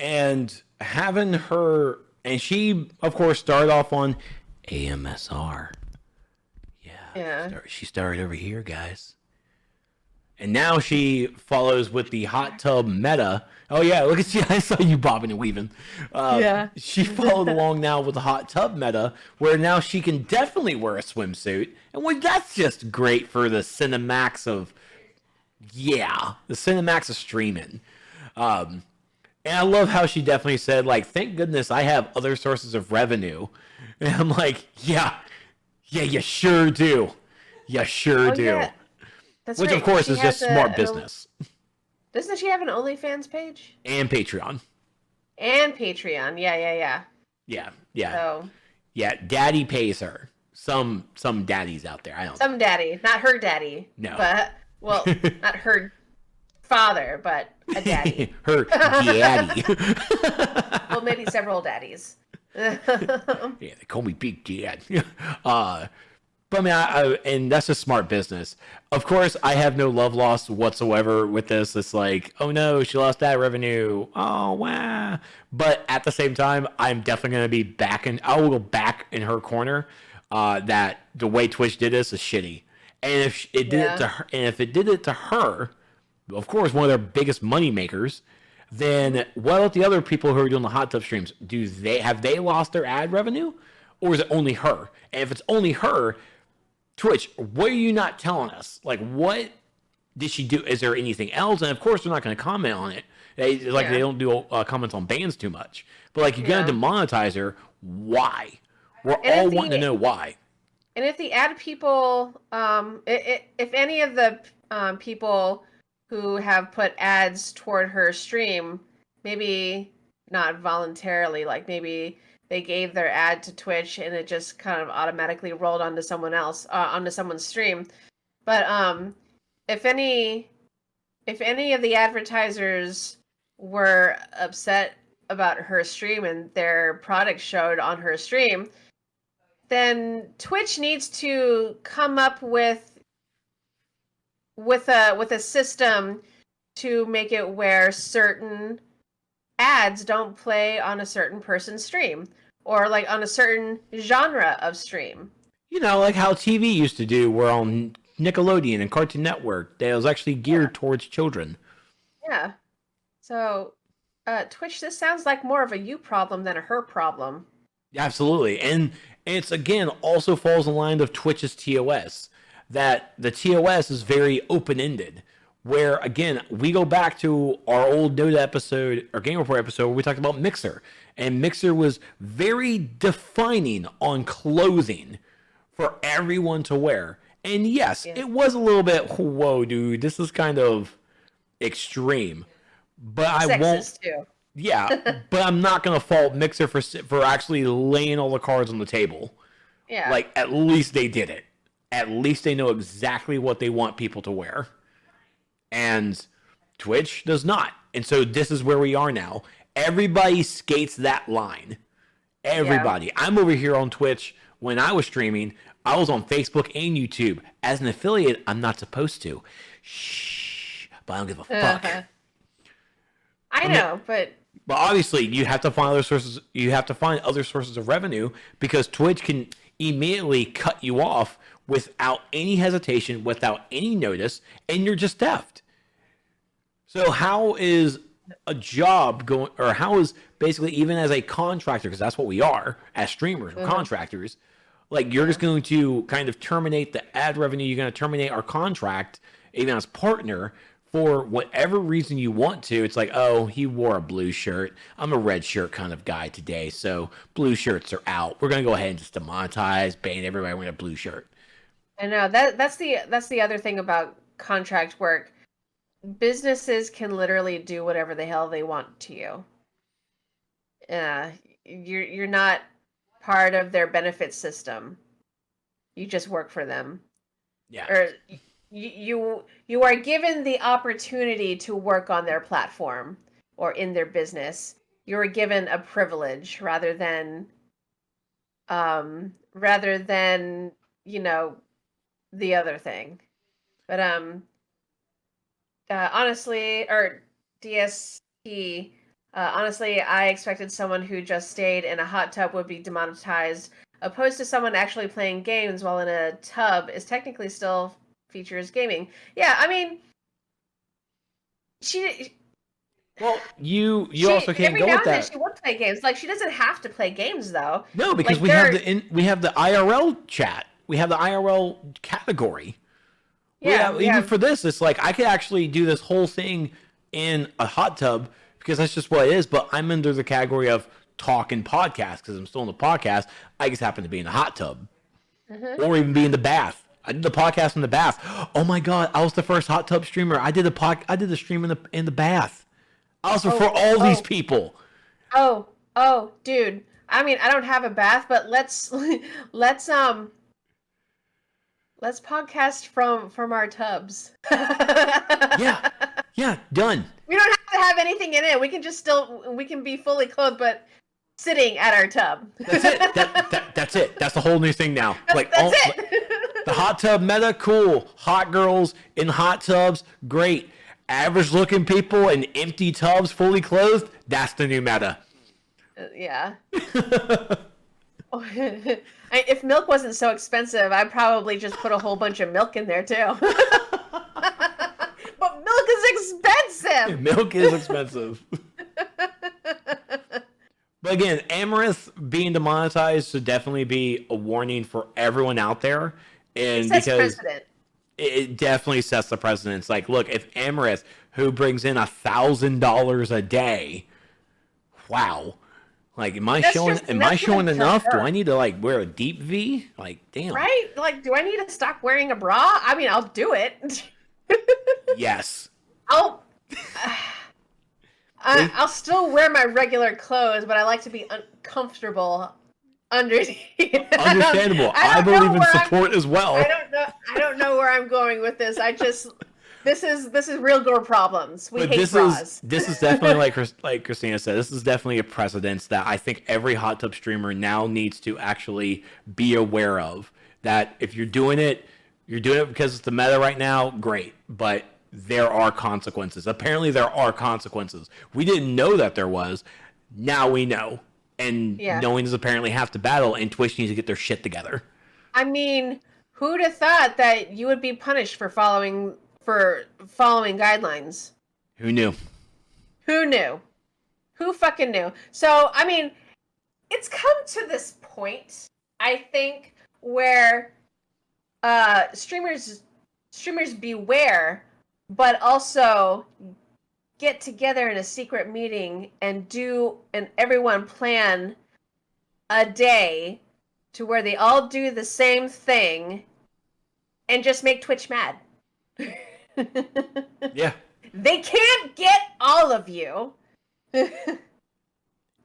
and having her, and she of course started off on AMSR. Yeah. She started over here, guys. And now she follows with the hot tub meta. Oh yeah, look at you! I saw you bobbing and weaving. Yeah. She followed along now with the hot tub meta, where now she can definitely wear a swimsuit, and that's just great for the Cinemax of, the Cinemax of streaming. And I love how she definitely said, like, thank goodness I have other sources of revenue. And I'm like, yeah, you sure do. You sure do. Yeah. That's Which, right. of course, She is just has smart business. Doesn't she have an OnlyFans page? And Patreon. And Patreon. Yeah. Yeah. So, Yeah, daddy pays her. Some daddies out there. I don't some daddy. Not her daddy. No. But, well, not her father, but a daddy. her daddy. Well, maybe several daddies. Yeah, they call me Big Dad. But I mean, and that's just smart business. Of course, I have no love lost whatsoever with this. It's like, oh no, she lost that revenue. Oh wow. But at the same time, I'm definitely gonna be I will go back in her corner. That the way Twitch did this is shitty. And if it did it to her, and if it did it to her, of course, one of their biggest money makers, then what about the other people who are doing the hot tub streams? Have they lost their ad revenue, or is it only her? And if it's only her, Twitch, what are you not telling us? Like, what did she do? Is there anything else? And of course, they're not going to comment on it. They don't do comments on bans too much. But like, you're going to demonetize her. Why? We're all wanting to know why. And if the ad people, if any of the people who have put ads toward her stream, maybe not voluntarily, like maybe they gave their ad to Twitch and it just kind of automatically rolled onto someone else, onto someone's stream. But if any of the advertisers were upset about her stream and their product showed on her stream, then Twitch needs to come up with a system to make it where certain ads don't play on a certain person's stream or like on a certain genre of stream. You know, like how TV used to do, where on Nickelodeon and Cartoon Network, that was actually geared towards children. Yeah. So, Twitch, this sounds like more of a you problem than a her problem. Absolutely. And it's, again, also falls in line of Twitch's TOS, that the TOS is very open-ended, where, again, we go back to our old NotA episode, or Game Report episode, where we talked about Mixer, and Mixer was very defining on clothing for everyone to wear. And yes, it was a little bit, whoa, dude, this is kind of extreme. But I won't. Too. Yeah, but I'm not gonna fault Mixer for actually laying all the cards on the table. Yeah. Like, at least they did it. At least they know exactly what they want people to wear. And Twitch does not. And so this is where we are now. Everybody skates that line. Everybody. Yeah. I'm over here on Twitch. When I was streaming, I was on Facebook and YouTube. As an affiliate, I'm not supposed to. Shh. But I don't give a fuck. I know, but obviously you have to find other sources. You have to find other sources of revenue, because Twitch can immediately cut you off without any hesitation, without any notice, and you're just theft. So how is a job going, or how is basically, even as a contractor, because that's what we are as streamers, we're contractors, like, you're just going to kind of terminate the ad revenue, you're going to terminate our contract, even as partner, for whatever reason you want to. It's like, oh, he wore a blue shirt. I'm a red shirt kind of guy today, so blue shirts are out. We're going to go ahead and just demonetize, ban everybody wearing a blue shirt. I know, that's the other thing about contract work. Businesses can literally do whatever the hell they want to you. You're not part of their benefit system. You just work for them. Yeah. Or you are given the opportunity to work on their platform or in their business. You're given a privilege rather than you know, the other thing. But honestly, or DSP, Honestly, I expected someone who just stayed in a hot tub would be demonetized, opposed to someone actually playing games while in a tub is technically still features gaming. Yeah, I mean, she. Well, you also can't every go now with and then that. she would play games. Like she doesn't have to play games though. No, because like, we have the IRL chat. We have the IRL category. Even for this, it's like I could actually do this whole thing in a hot tub because that's just what it is. But I'm under the category of talk and podcast because I'm still in the podcast. I just happen to be in the hot tub, or even be in the bath. I did the podcast in the bath. Oh my god, I was the first hot tub streamer. I did the stream in the bath. I was for all these people. Oh, dude. I mean, I don't have a bath, but let's podcast from our tubs. Yeah, done. We don't have to have anything in it. We can be fully clothed, but sitting at our tub. That's it. That's it. That's the whole new thing now. That's it. The hot tub meta, cool. Hot girls in hot tubs, great. Average looking people in empty tubs, fully clothed, that's the new meta. Yeah. If milk wasn't so expensive, I'd probably just put a whole bunch of milk in there too. But milk is expensive. Milk is expensive. But again, Amaranth being demonetized should definitely be a warning for everyone out there. And it sets because precedent. It definitely sets the precedent. It's like, look, if Amaranth, who brings in $1,000 a day, wow. Like, am I showing enough? Do I need to like wear a deep V? Like, damn. Right? Like, do I need to stop wearing a bra? I mean, I'll do it. Yes. I'll still wear my regular clothes, but I like to be comfortable underneath. Understandable. I believe in support as well. I don't know where I'm going with this. This is real girl problems. We hate bras. This is definitely like Christina said. This is definitely a precedence that I think every hot tub streamer now needs to actually be aware of. That if you're doing it because it's the meta right now. Great, but there are consequences. Apparently, there are consequences. We didn't know that there was. Now we know, and knowing is apparently half the battle. And Twitch needs to get their shit together. I mean, who'd have thought that you would be punished for following guidelines? Who knew? Who fucking knew? So, I mean, it's come to this point, I think, where streamers beware, but also get together in a secret meeting and everyone plan a day to where they all do the same thing and just make Twitch mad. Yeah. They can't get all of you. Look,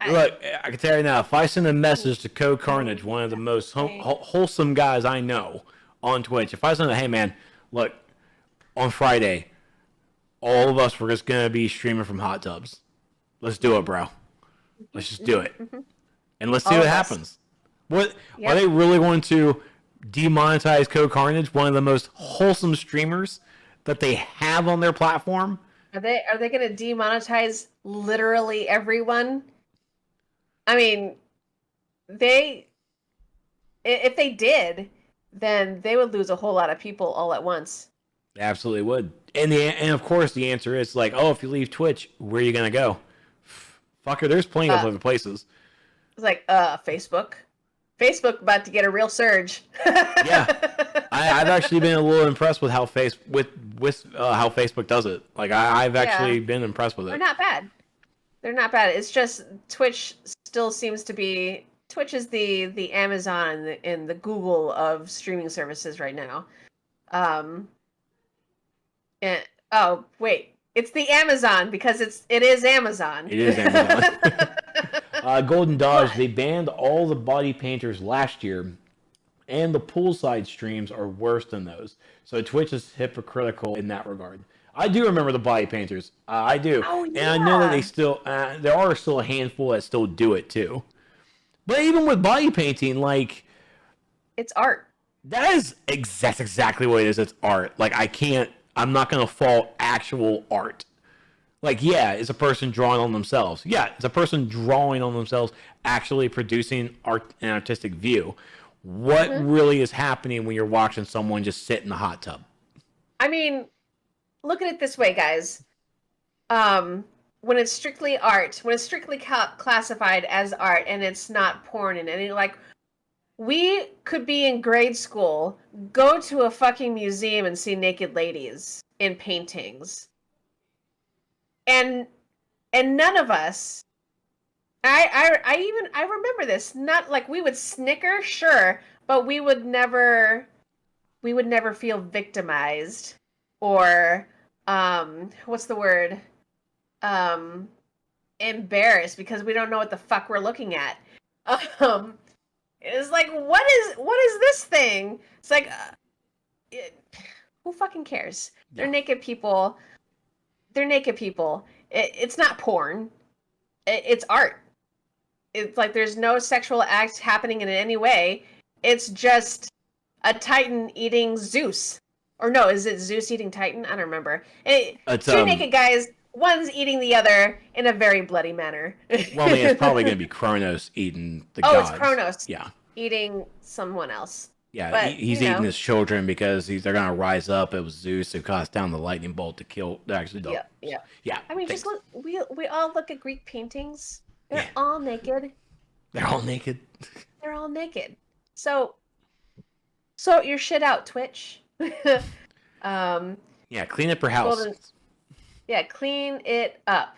I can tell you now, if I send a message to Code Carnage, one of the most wholesome guys I know on Twitch, if I send hey man, look, on Friday, all of us were just going to be streaming from hot tubs. Let's do it, bro. Let's just do it. And let's see what happens. Are they really going to demonetize Code Carnage, one of the most wholesome streamers that they have on their platform? Are they going to demonetize literally everyone? I mean, if they did, then they would lose a whole lot of people all at once. They absolutely would. And of course the answer is like, oh, if you leave Twitch, where are you gonna go? Fucker, there's plenty of other places. It's like Facebook about to get a real surge. Yeah, I've actually been a little impressed with how how Facebook does it. Like I've actually been impressed with it. They're not bad. It's just Twitch still seems to be is the Amazon and the Google of streaming services right now. And it's the Amazon because it is Amazon. It is Amazon. Golden Dodge, they banned all the body painters last year, and the poolside streams are worse than those. So Twitch is hypocritical in that regard. I do remember the body painters. I do. Oh, yeah. And I know that they still, there are still a handful that still do it too. But even with body painting, like... It's art. That's exactly what it is. It's art. Like, I'm not going to fault actual art. Like, yeah, it's a person drawing on themselves. Yeah, it's a person drawing on themselves, actually producing an artistic view. What really is happening when you're watching someone just sit in the hot tub? I mean, look at it this way, guys. When it's strictly art, when it's strictly classified as art, and it's not porn and any like, we could be in grade school, go to a fucking museum and see naked ladies in paintings, and none of us. I remember this. Not like we would snicker, sure, but we would never feel victimized or what's the word? Embarrassed because we don't know what the fuck we're looking at. It's like, what is this thing? It's like, who fucking cares? Yeah. They're naked people. They're naked people. It's not porn. It's art. It's like there's no sexual act happening in any way. It's just a Titan eating Zeus. Or no, is it Zeus eating Titan? I don't remember. Two naked guys, one's eating the other in a very bloody manner. Well, I mean, it's probably going to be Kronos eating the gods. Oh, it's Kronos. Yeah. Eating someone else. Yeah, but, he's eating his children because they're going to rise up. It was Zeus who cast down the lightning bolt to kill. Actually, yeah. I mean, just look. We all look at Greek paintings. They're all naked. They're all naked. They're all naked. So sort your shit out, Twitch. Yeah, clean up your house. Clean it up.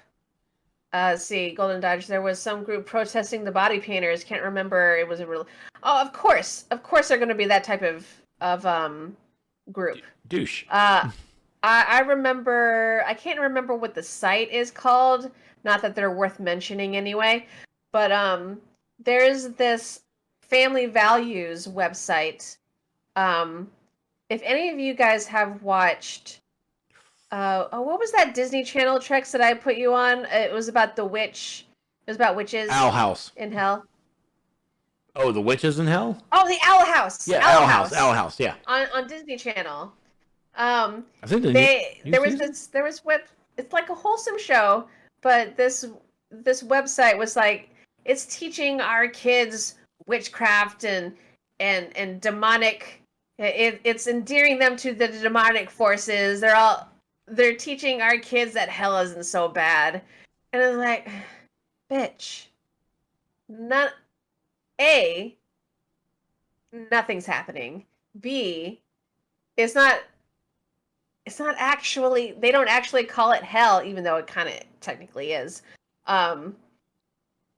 See, Golden Dodge, there was some group protesting the body painters. Can't remember. It was a real. Oh, of course they're going to be that type of group. Douche. I remember. I can't remember what the site is called. Not that they're worth mentioning anyway. But there's this family values website. If any of you guys have watched. What was that Disney Channel, Trex, that I put you on? It was about the witch. It was about witches. Owl House. In hell. Oh, the witches in hell? Oh, the Owl House. Yeah, Owl House, yeah. On Disney Channel. I think there was it's like a wholesome show, but this website was like, it's teaching our kids witchcraft and demonic. It's endearing them to the demonic forces. They're teaching our kids that hell isn't so bad. And it's like, bitch. Nothing's happening. B, it's not actually, they don't actually call it hell, even though it kind of technically is. But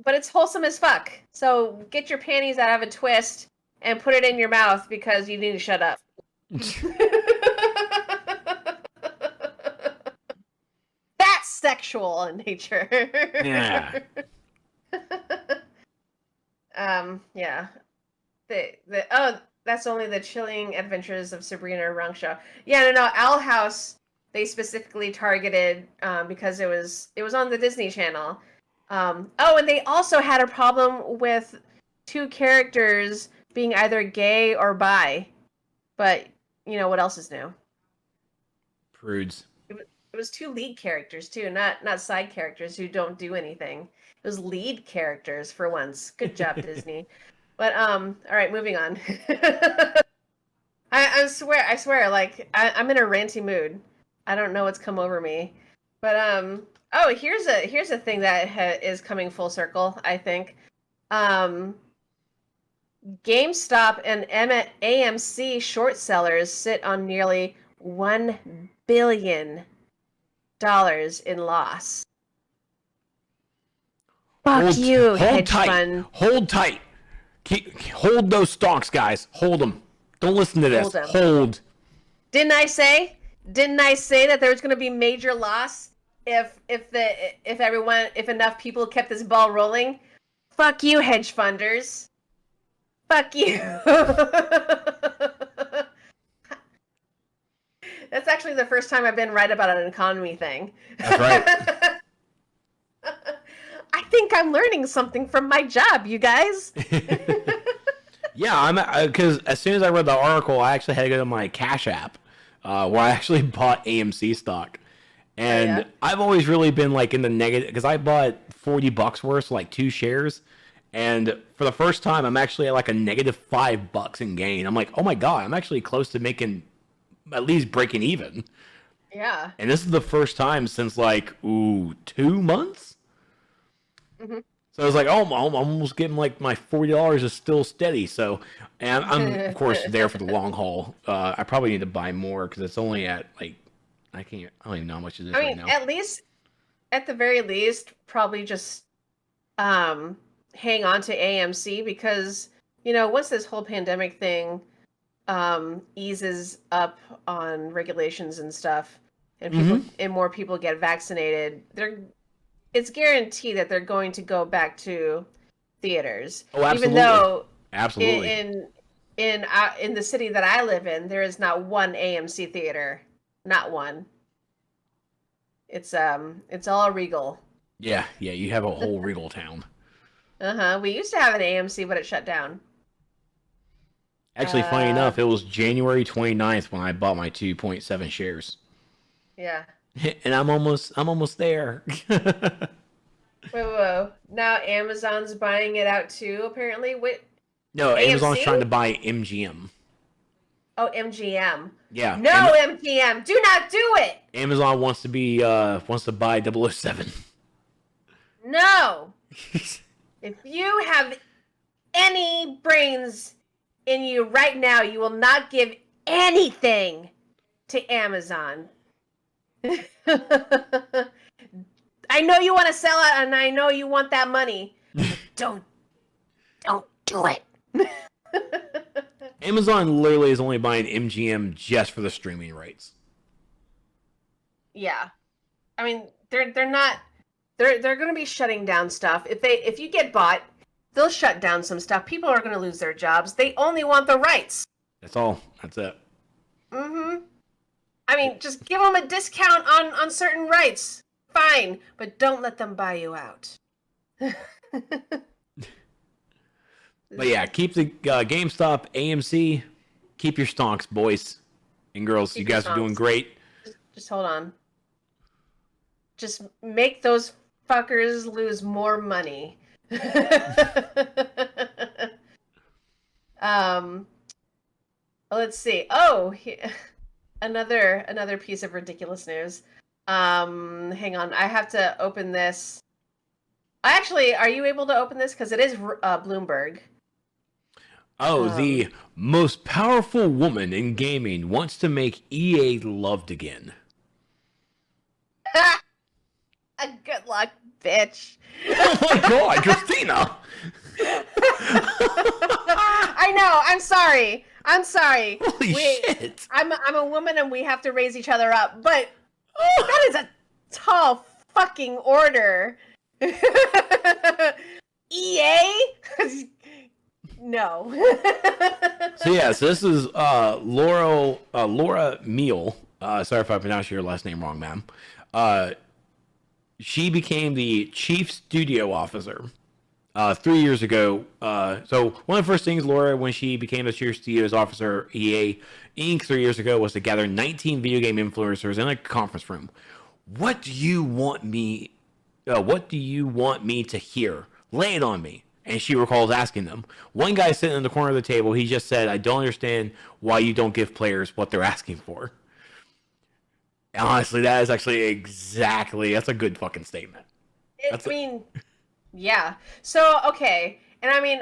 it's wholesome as fuck. So get your panties out of a twist and put it in your mouth because you need to shut up. That's sexual in nature. Yeah. Yeah. That's only the chilling adventures of Sabrina Rangshaw. Yeah, no, Owl House, they specifically targeted because it was on the Disney Channel. And they also had a problem with two characters being either gay or bi. But, what else is new? Prudes. It was two lead characters, too, not side characters who don't do anything. It was lead characters for once. Good job, Disney. But, all right, moving on. I swear, like, I'm in a ranty mood. I don't know what's come over me. But, here's a thing that is coming full circle, I think. GameStop and AMC short sellers sit on nearly $1 billion in loss. Fuck you, hedge fund. Hold tight. Hold those stocks, guys. Hold them. Don't listen to this. Hold. Didn't I say that there was going to be major loss if enough people kept this ball rolling? Fuck you, hedge funders. Fuck you. That's actually the first time I've been right about an economy thing. That's right. I think I'm learning something from my job, you guys. Yeah, because as soon as I read the article, I actually had to go to my Cash App, where I actually bought AMC stock, And yeah. I've always really been like in the negative because I bought $40 worth, so like 2 shares. And for the first time, I'm actually at like a negative $5 in gain. I'm like, oh my God, I'm actually close to making at least breaking even. Yeah. And this is the first time since like, 2 months? Mm-hmm. So I was like, oh, I'm almost getting like my $40 is still steady. So, and I'm of course there for the long haul. I probably need to buy more because it's only at like, I don't even know how much it is right now. At least, at the very least, probably just hang on to AMC because, once this whole pandemic thing eases up on regulations and stuff, and more people get vaccinated, it's guaranteed that they're going to go back to theaters. Oh, absolutely. Even though absolutely in the city that I live in, there is not one AMC theater, not one. It's all Regal. Yeah, you have a whole Regal town. We used to have an AMC, but it shut down. Actually, funny enough, it was January 29th when I bought my 2.7 shares. Yeah. And I'm almost there. Whoa. Now Amazon's buying it out too, apparently. Wait. No, AMC? Amazon's trying to buy MGM. Oh, MGM. Yeah. No, MGM. Do not do it. Amazon wants to buy 007. No. If you have any brains in you right now, you will not give anything to Amazon. I know you want to sell out, and I know you want that money. Don't do it. Amazon literally is only buying MGM just for the streaming rights. Yeah, I mean they're not. They're going to be shutting down stuff. If you get bought, they'll shut down some stuff. People are going to lose their jobs. They only want the rights. That's all. That's it. I mean, just give them a discount on certain rights. Fine, but don't let them buy you out. But yeah, keep the GameStop, AMC, keep your stonks, boys and girls. You guys are doing great. Just hold on. Just make those fuckers lose more money. Let's see. Oh, another piece of ridiculous news. Hang on. I have to open this. Actually, are you able to open this? Because it is Bloomberg. Oh, the most powerful woman in gaming wants to make EA loved again. Good luck, bitch. Oh my God, Christina! I know. I'm sorry. Holy shit! I'm a woman, and we have to raise each other up. But that is a tall fucking order. EA? No. So this is Laura Meal. Sorry if I pronounced your last name wrong, ma'am. She became the chief studio officer 3 years ago. So one of the first things Laura, when she became the chief studios officer, EA Inc. 3 years ago, was to gather 19 video game influencers in a conference room. What do you want me to hear? Lay it on me. And she recalls asking them. One guy sitting in the corner of the table, he just said, I don't understand why you don't give players what they're asking for. And honestly, that is actually that's a good fucking statement. Yeah. So, okay. And I mean,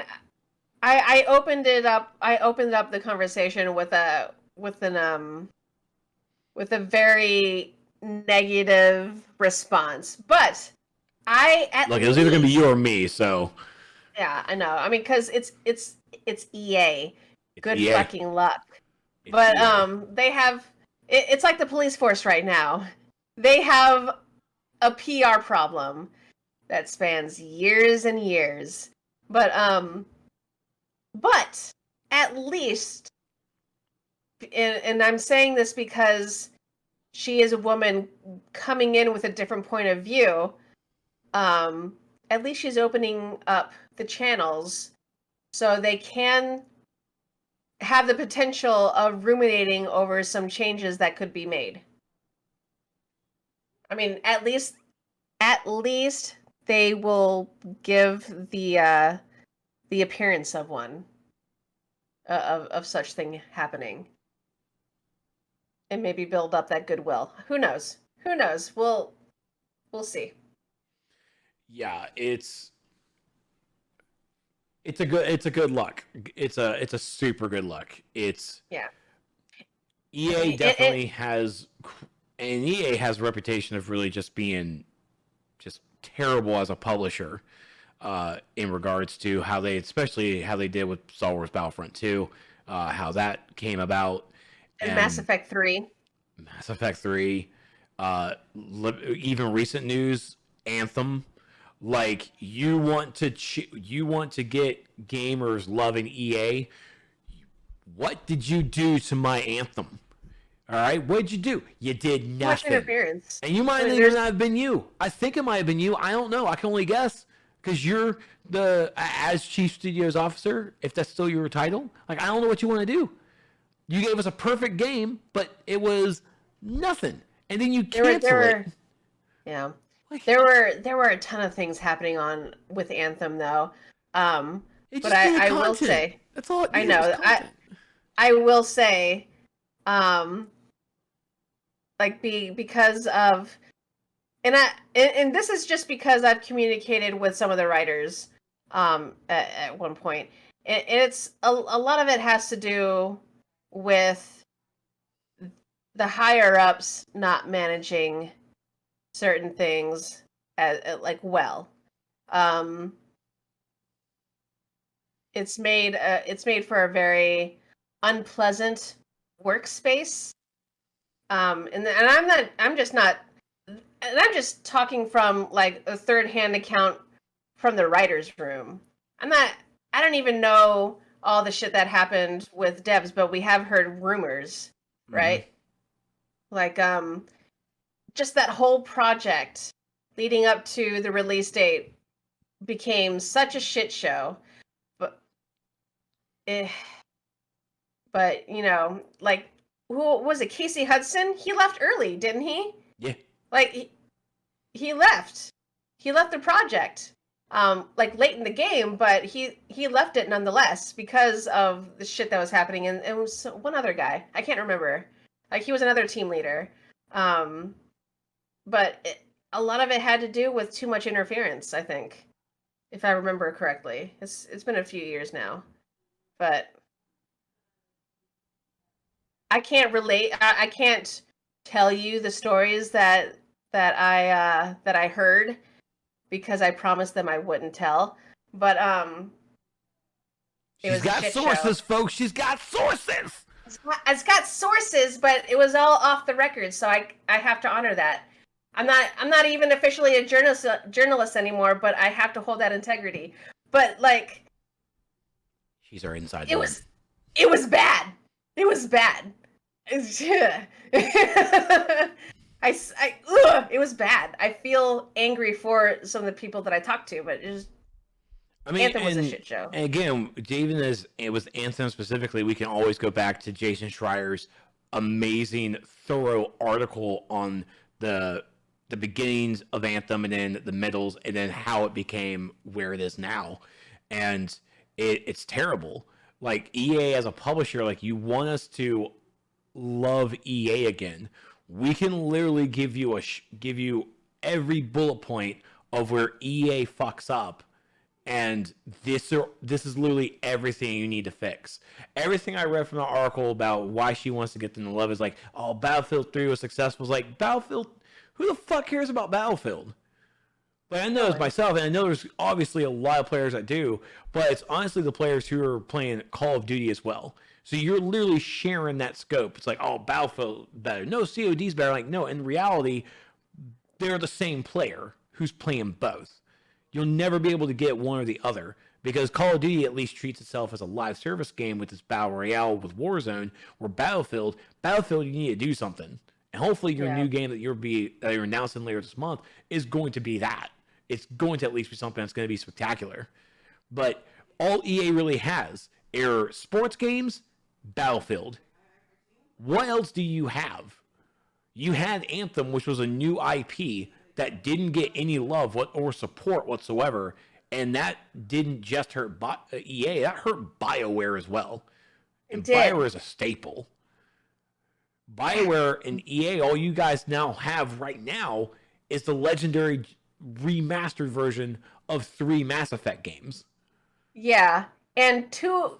I opened up the conversation with a very negative response. But it was either gonna be you or me, so yeah, I know. I mean, because it's EA. Good EA. fucking luck. It's But EA. they have. It's like the police force right now. They have a PR problem that spans years and years. But at least, and I'm saying this because she is a woman coming in with a different point of view. At least she's opening up the channels so they can have the potential of ruminating over some changes that could be made. I mean, at least they will give the appearance of one of such thing happening, and maybe build up that goodwill. Who knows? Who knows? We'll see. Yeah, it's a good luck. It's a super good luck. Yeah. EA definitely has, and EA has a reputation of really just being just terrible as a publisher, in regards to especially how they did with Star Wars Battlefront 2, how that came about. And Mass Effect 3. Mass Effect 3, even recent news, Anthem. Like, you want to get gamers loving EA. What did you do to my Anthem? All right, what did you do? You did nothing. Much interference. And you might even not have been you. I think it might have been you. I don't know. I can only guess, because you're as Chief Studios Officer, if that's still your title. Like, I don't know what you want to do. You gave us a perfect game, but it was nothing, and then you cancel it. Yeah. There were a ton of things happening with Anthem, though. But I will say, that's all it I know. I will say, because of, and this is just because I've communicated with some of the writers, at one point, and it's a lot of it has to do with the higher ups not managing certain things well. It's made for a very unpleasant workspace. And I'm just talking from like a third-hand account from the writer's room. I don't even know all the shit that happened with devs, but we have heard rumors, right? Like, just that whole project leading up to the release date became such a shit show. But you know, like, who was it? Casey Hudson? He left early, didn't he? Yeah. Like, he left. He left the project, like, late in the game, but he left it nonetheless because of the shit that was happening. And it was one other guy. I can't remember. Like, he was another team leader. But a lot of it had to do with too much interference, I think, if I remember correctly. It's been a few years now, but I can't relate. I can't tell you the stories that I heard, because I promised them I wouldn't tell. But she's got sources, folks. She's got sources. It's got sources, but it was all off the record, so I have to honor that. I'm not even officially a journalist anymore, but I have to hold that integrity. But, like, she's our inside. It was bad. It was bad. It was bad. I feel angry for some of the people that I talked to, but Anthem was a shit show. And again, even as it was Anthem specifically, we can always go back to Jason Schreier's amazing, thorough article on the beginnings of Anthem, and then the middles, and then how it became where it is now. And it's terrible. Like, EA as a publisher, like, you want us to love EA again. We can literally give you every bullet point of where EA fucks up, and this is literally everything you need to fix. Everything I read from the article about why she wants to get them to love is like, oh, Battlefield 3 was successful. It's like, Battlefield, who the fuck cares about Battlefield? Like, I know it's myself, and I know there's obviously a lot of players that do, but it's honestly the players who are playing Call of Duty as well. So you're literally sharing that scope. It's like, oh, Battlefield better. No, COD's better. Like, no, in reality, they're the same player who's playing both. You'll never be able to get one or the other, because Call of Duty at least treats itself as a live service game with this Battle Royale with Warzone, where Battlefield, you need to do something. And hopefully your new game that you're announcing later this month is going to be that. It's going to at least be something that's going to be spectacular. But all EA really has are sports games, Battlefield. What else do you have? You had Anthem, which was a new IP that didn't get any love or support whatsoever, and that didn't just hurt EA, that hurt BioWare as well. And BioWare is a staple. BioWare and EA, all you guys now have right now is the legendary remastered version of 3 Mass Effect games. Yeah, and one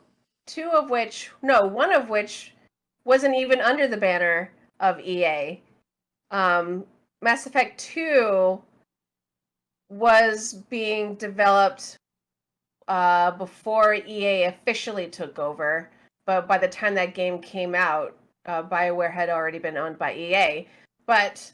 of which wasn't even under the banner of EA. Mass Effect 2 was being developed before EA officially took over, but by the time that game came out, BioWare had already been owned by EA. But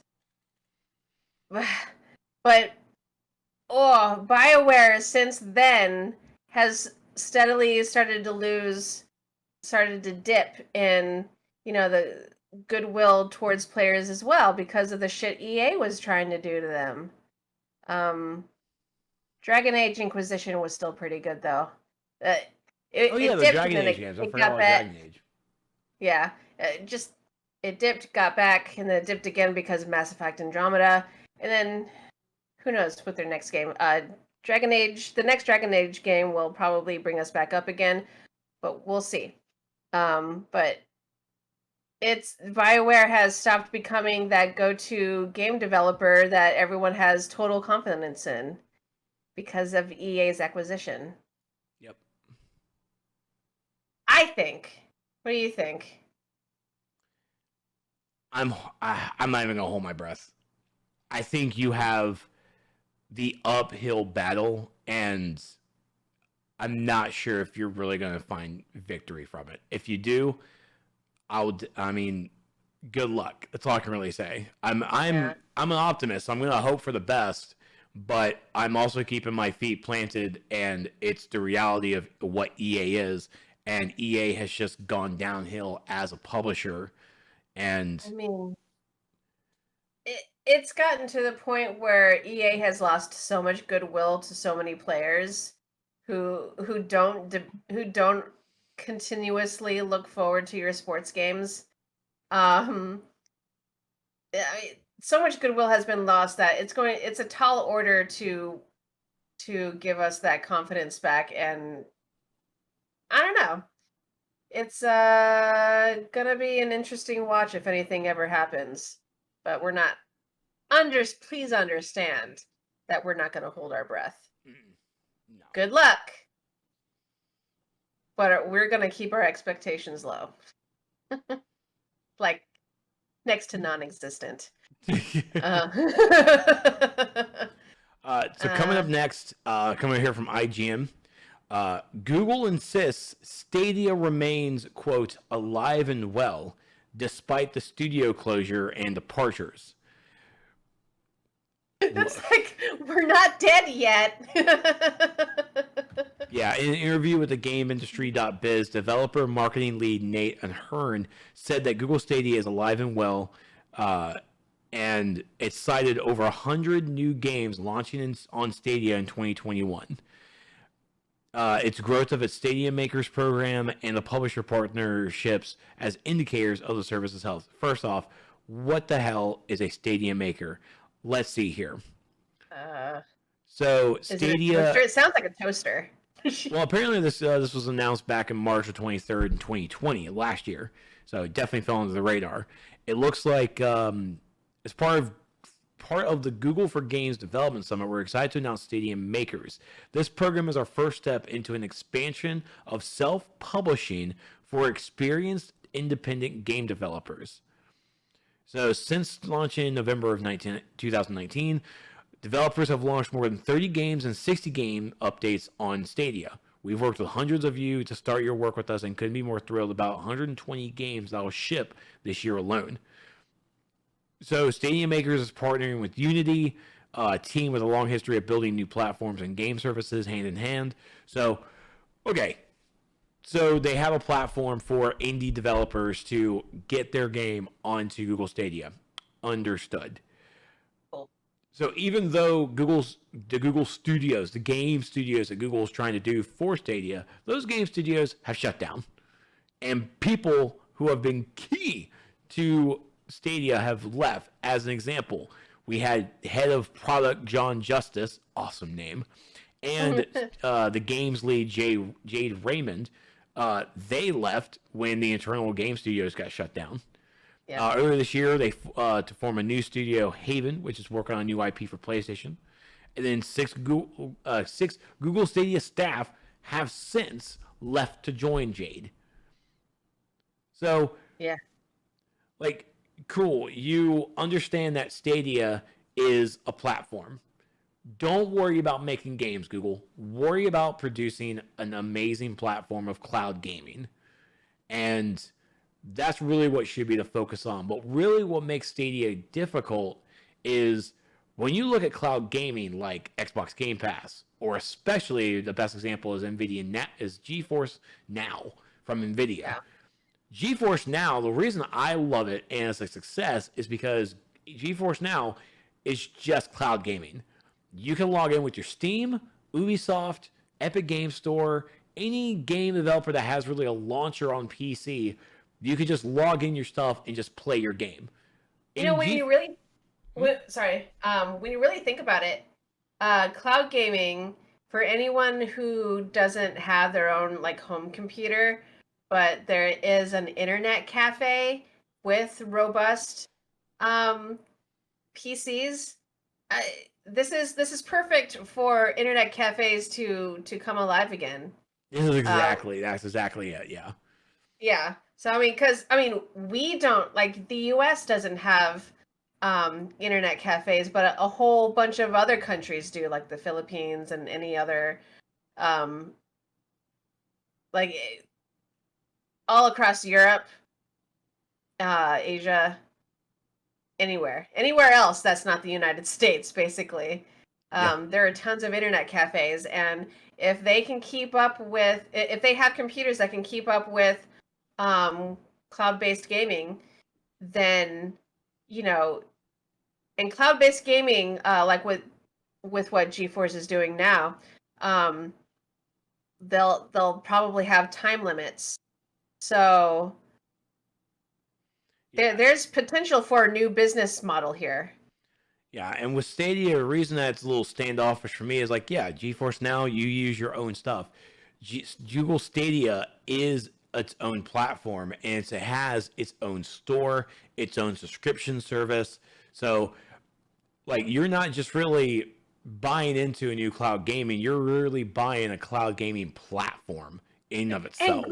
BioWare since then has steadily started to dip in, the goodwill towards players as well because of the shit EA was trying to do to them. Dragon Age Inquisition was still pretty good though. The Dragon Age games. I forgot about Dragon Age. Yeah, it dipped, got back, and then it dipped again because of Mass Effect Andromeda, and then who knows with their next game. Dragon Age, the next Dragon Age game will probably bring us back up again, but we'll see. But BioWare has stopped becoming that go-to game developer that everyone has total confidence in because of EA's acquisition. Yep. I think. What do you think? I'm not even gonna hold my breath. I think you have the uphill battle, and I'm not sure if you're really gonna find victory from it. If you do, good luck. That's all I can really say. I'm an optimist. I'm gonna hope for the best, but I'm also keeping my feet planted, and it's the reality of what EA is, and EA has just gone downhill as a publisher. And it's gotten to the point where EA has lost so much goodwill to so many players who don't continuously look forward to your sports games. So much goodwill has been lost that it's a tall order to give us that confidence back, and I don't know. It's gonna be an interesting watch if anything ever happens, but we're not. Please understand that we're not gonna hold our breath. No. Good luck, but we're gonna keep our expectations low, like next to non-existent. So coming up next, coming here from IGN. Google insists Stadia remains, quote, alive and well, despite the studio closure and departures. It's like, we're not dead yet. Yeah, in an interview with the GameIndustry.biz, developer marketing lead Nate Ahern said that Google Stadia is alive and well, and it cited over 100 new games launching on Stadia in 2021. Its growth of its Stadia Makers program and the publisher partnerships as indicators of the service's health. First off, what the hell is a Stadia Maker? Let's see here. So Stadia. It sounds like a toaster. Well, apparently this was announced back in March of 23rd in 2020, last year. So it definitely fell under the radar. It looks like as part of the Google for Games Development Summit, we're excited to announce Stadia Makers. This program is our first step into an expansion of self-publishing for experienced independent game developers. So since launching in November of 2019, developers have launched more than 30 games and 60 game updates on Stadia. We've worked with hundreds of you to start your work with us and couldn't be more thrilled about 120 games that will ship this year alone. So Stadia Makers is partnering with Unity, a team with a long history of building new platforms and game services hand in hand. So, okay. So they have a platform for indie developers to get their game onto Google Stadia. Understood. Cool. So even though the Google studios, the game studios that Google is trying to do for Stadia, those game studios have shut down. And people who have been key to Stadia have left. As an example, we had head of product John Justice, awesome name, and the games lead Jade Raymond. They left when the internal game studios got shut down. Yeah. Earlier this year, they to form a new studio, Haven, which is working on a new IP for PlayStation. And then six Google Stadia staff have since left to join Jade. So, yeah, like, cool. You understand that Stadia is a platform. Don't worry about making games, Google. Worry about producing an amazing platform of cloud gaming. And that's really what should be the focus on. But really what makes Stadia difficult is when you look at cloud gaming like Xbox Game Pass, or especially the best example is GeForce Now from NVIDIA. Yeah. GeForce Now, the reason I love it and it's a success is because GeForce Now is just cloud gaming. You can log in with your Steam, Ubisoft, Epic Game Store, any game developer that has really a launcher on PC. You can just log in your stuff and just play your game. When you really think about it, cloud gaming, for anyone who doesn't have their own like home computer, but there is an internet cafe with robust PCs. This is perfect for internet cafes to come alive again. That's exactly it. Yeah. Yeah. So we don't, like, the U.S. doesn't have internet cafes, but a whole bunch of other countries do, like the Philippines and any other, like all across Europe, Asia, anywhere else that's not the United States, basically. There are tons of internet cafes, and if they can keep up with, if they have computers that can keep up with cloud-based gaming, then, and cloud-based gaming, like with what GeForce is doing now, they'll probably have time limits. So there's potential for a new business model here. Yeah, and with Stadia, the reason that it's a little standoffish for me is like, yeah, GeForce Now, you use your own stuff. Google Stadia is its own platform, and it has its own store, its own subscription service. So, like, you're not just really buying into a new cloud gaming, you're really buying a cloud gaming platform in of itself.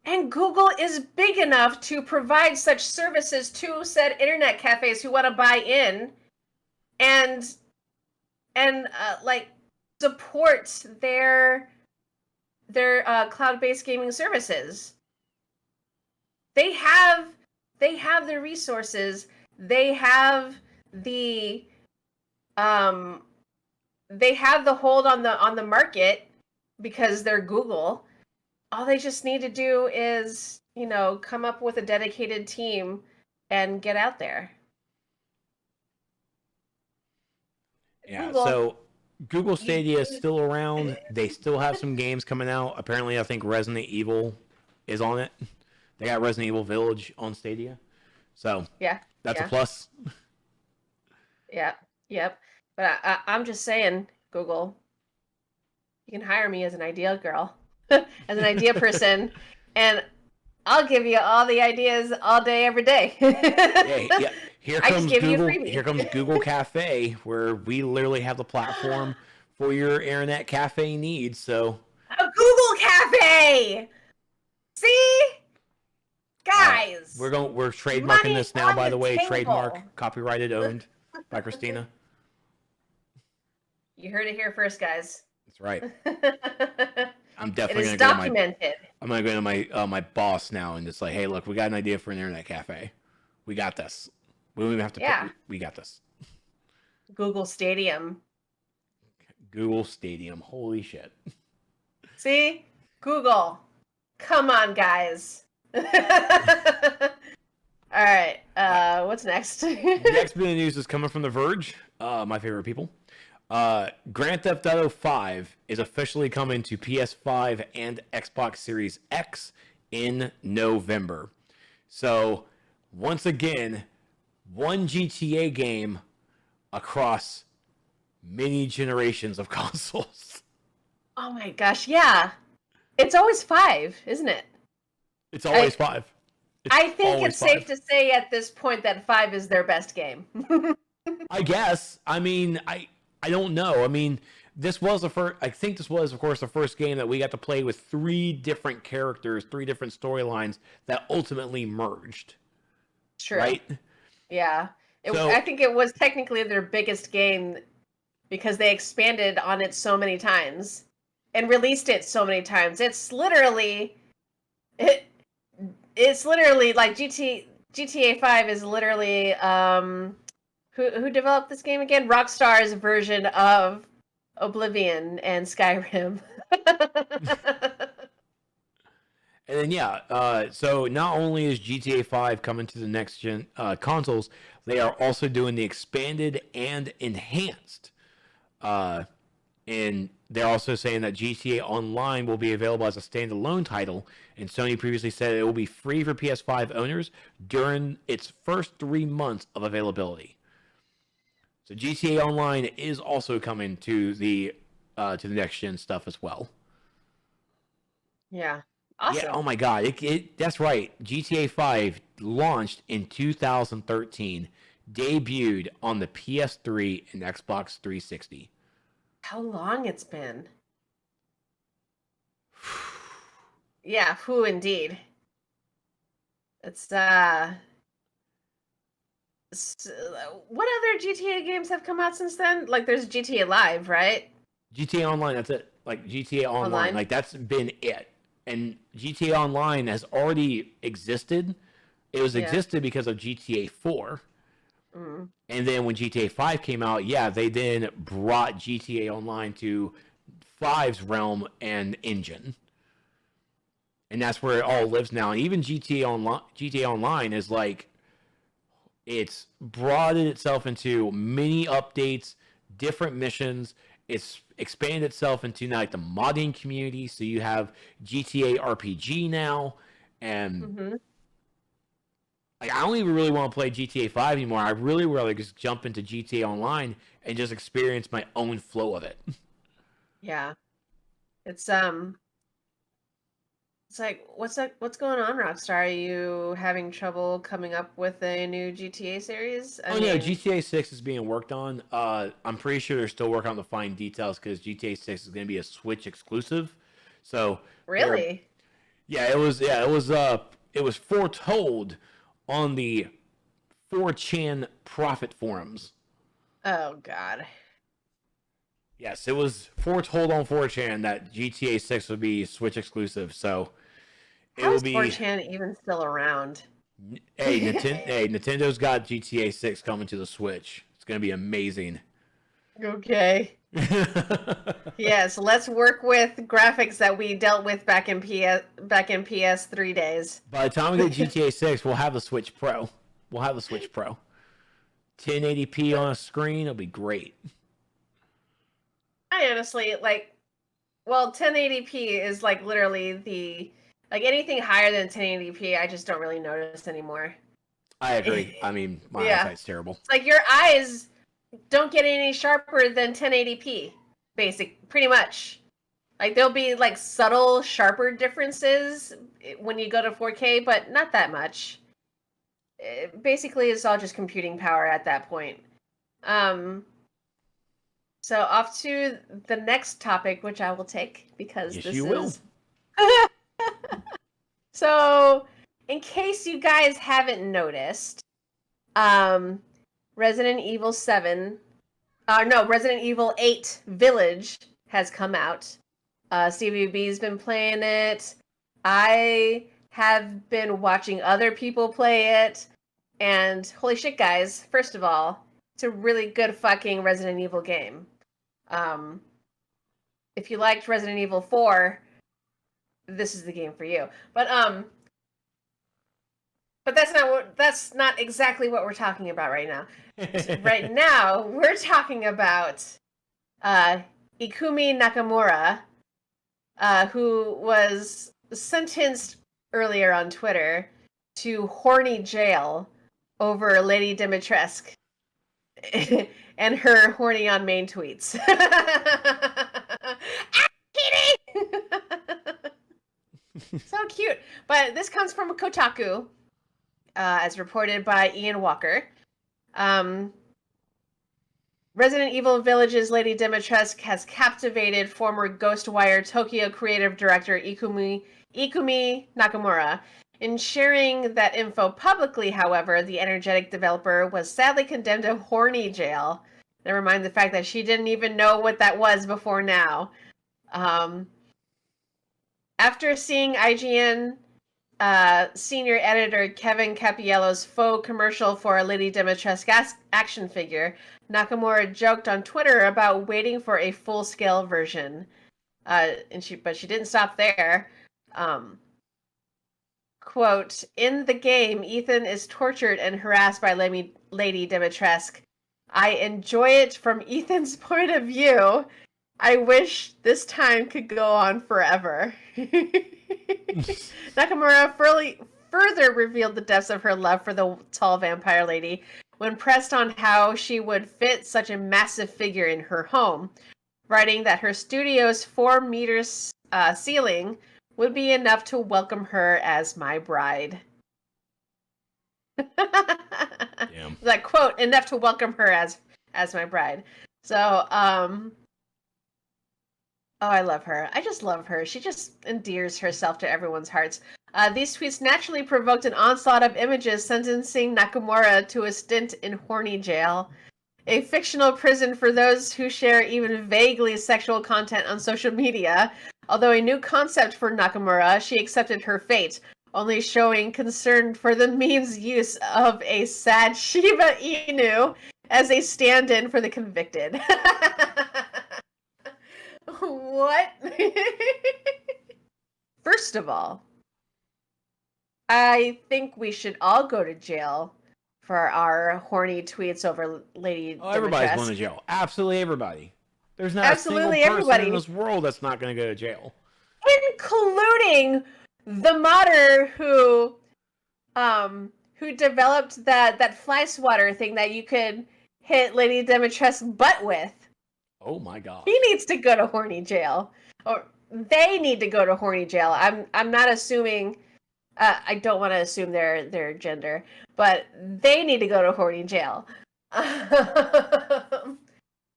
And Google is big enough to provide such services to said internet cafes who want to buy in and like support their cloud-based gaming services. They have the resources. They have the hold on the market because they're Google. All they just need to do is, come up with a dedicated team and get out there. Yeah, Google. So Google Stadia is still around. They still have some games coming out. Apparently, I think Resident Evil is on it. They got Resident Evil Village on Stadia. So that's a plus. Yeah, yep. But I'm just saying, Google, you can hire me as an idea girl. As an idea person, and I'll give you all the ideas all day, every day. Yeah. Here comes Google Cafe, where we literally have the platform for your internet cafe needs. So a Google Cafe. See, guys, we're trademarking this now. By the way, trademark, copyrighted, owned by Christina. You heard it here first, guys. That's right. I'm definitely documented. I'm gonna go to my boss now and just like, hey, look, we got an idea for an internet cafe. We got this. We don't even have to. We got this. Google Stadium. Holy shit. See, Google. Come on, guys. All right. What's next? Next bit of news is coming from The Verge. My favorite people. Grand Theft Auto 5 is officially coming to PS5 and Xbox Series X in November. So, once again, one GTA game across many generations of consoles. Oh my gosh, yeah. It's always 5, isn't it? It's always 5. I think it's safe to say at this point that 5 is their best game. I guess. I mean, I don't know. I mean, this was the first. I think this was, of course, the first game that we got to play with 3 different characters, 3 different storylines that ultimately merged. True. Right? Yeah. I think it was technically their biggest game because they expanded on it so many times and released it so many times. It's literally like GTA 5 is literally who developed this game again? Rockstar's version of Oblivion and Skyrim. And then so not only is GTA 5 coming to the next gen consoles, they are also doing the expanded and enhanced. And they're also saying that GTA Online will be available as a standalone title, and Sony previously said it will be free for PS5 owners during its first 3 months of availability. So GTA Online is also coming to the next gen stuff as well. Yeah. Awesome. Yeah, oh my god, that's right. GTA 5 launched in 2013, debuted on the PS3 and Xbox 360. How long it's been. Yeah, who indeed. It's what other GTA games have come out since then? Like there's GTA Live, right? GTA Online, that's it. Like GTA Online, like that's been it. And GTA Online has already existed. It was existed because of GTA 4. Mm. And then when GTA 5 came out, they then brought GTA Online to 5's realm and engine. And that's where it all lives now. And even GTA Online is like, it's broadened itself into many updates, different missions. It's expanded itself into like the modding community. So you have GTA RPG now, and like I don't even really want to play GTA 5 anymore. I really would rather just jump into GTA Online and just experience my own flow of it. Yeah, it's like what's going on, Rockstar? Are you having trouble coming up with a new GTA series? No, GTA 6 is being worked on. I'm pretty sure they're still working on the fine details because GTA 6 is going to be a Switch exclusive. So really, it was foretold on the 4chan profit forums. Oh God. Yes, it was foretold on 4chan that GTA 6 would be Switch exclusive. So how is 4chan even still around? Hey, Nintendo's got GTA 6 coming to the Switch. It's going to be amazing. Okay. Yes, let's work with graphics that we dealt with back in PS3 days. By the time we get GTA 6, we'll have the Switch Pro. 1080p on a screen, it'll be great. I honestly 1080p is like literally anything higher than 1080p, I just don't really notice anymore. I agree. I mean, my eyesight's terrible. It's like your eyes don't get any sharper than 1080p, pretty much. Like there'll be like subtle, sharper differences when you go to 4K, but not that much. Basically, it's all just computing power at that point. So off to the next topic, which I will take because yes, this you is. Will. So, in case you guys haven't noticed, Resident Evil 8 Village has come out. CVB's been playing it. I have been watching other people play it. And holy shit, guys, first of all, it's a really good fucking Resident Evil game. If you liked Resident Evil 4, this is the game for you. But that's not exactly what we're talking about right now. Right now, we're talking about Ikumi Nakamura, who was sentenced earlier on Twitter to Horny Jail over Lady Dimitrescu and her horny on main tweets. So cute. But this comes from Kotaku, as reported by Ian Walker. Resident Evil Village's Lady Dimitrescu has captivated former Ghostwire Tokyo creative director Ikumi Nakamura. In sharing that info publicly, however, the energetic developer was sadly condemned to Horny Jail. Never mind the fact that she didn't even know what that was before now. After seeing IGN senior editor Kevin Capiello's faux commercial for a Lady Dimitrescu action figure, Nakamura joked on Twitter about waiting for a full-scale version. But she didn't stop there. Quote, in the game, Ethan is tortured and harassed by Lady Dimitrescu. I enjoy it from Ethan's point of view. I wish this time could go on forever. Nakamura further revealed the depths of her love for the tall vampire lady when pressed on how she would fit such a massive figure in her home, writing that her studio's 4 meters ceiling would be enough to welcome her as my bride. Damn. Like, quote, enough to welcome her as my bride. So, oh, I love her. I just love her. She just endears herself to everyone's hearts. These tweets naturally provoked an onslaught of images sentencing Nakamura to a stint in Horny Jail, a fictional prison for those who share even vaguely sexual content on social media. Although a new concept for Nakamura, she accepted her fate, only showing concern for the meme's use of a sad Shiba Inu as a stand-in for the convicted. What? First of all, I think we should all go to jail for our horny tweets over Lady Dimitrescu. Everybody's going to jail. Absolutely everybody. There's not Absolutely a single person everybody in this world that's not going to go to jail. Including the modder who developed that fly swatter thing that you could hit Lady Dimitrescu's butt with. Oh my god. He needs to go to Horny Jail. Or they need to go to Horny Jail. I'm not assuming I don't want to assume their gender, but they need to go to Horny Jail.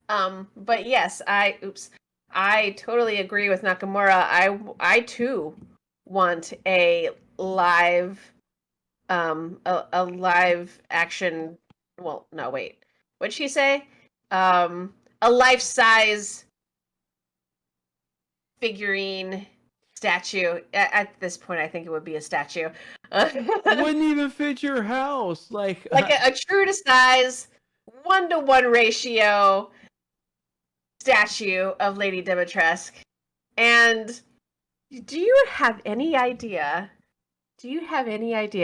But yes, I totally agree with Nakamura. I too want a live action. Well, no, wait. What'd she say? A life-size figurine statue. At this point, I think it would be a statue. Wouldn't even fit your house. Like a true to size 1-to-1 ratio statue of Lady Dimitrescu. And do you have any idea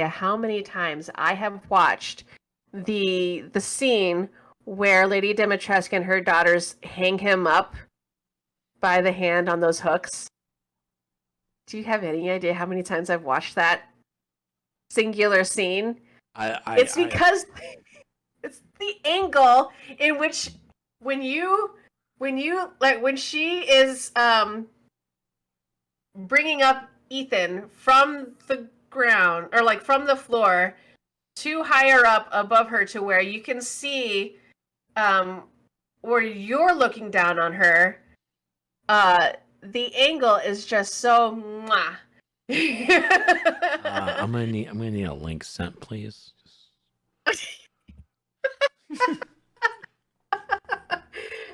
how many times I have watched the scene where Lady Dimitrescu and her daughters hang him up by the hand on those hooks? Do you have any idea how many times I've watched that singular scene? It's because it's the angle in which when she is bringing up Ethan from the ground, or like from the floor to higher up above her to where you can see where you're looking down on her, the angle is just so mwah. I'm gonna need a link sent, please.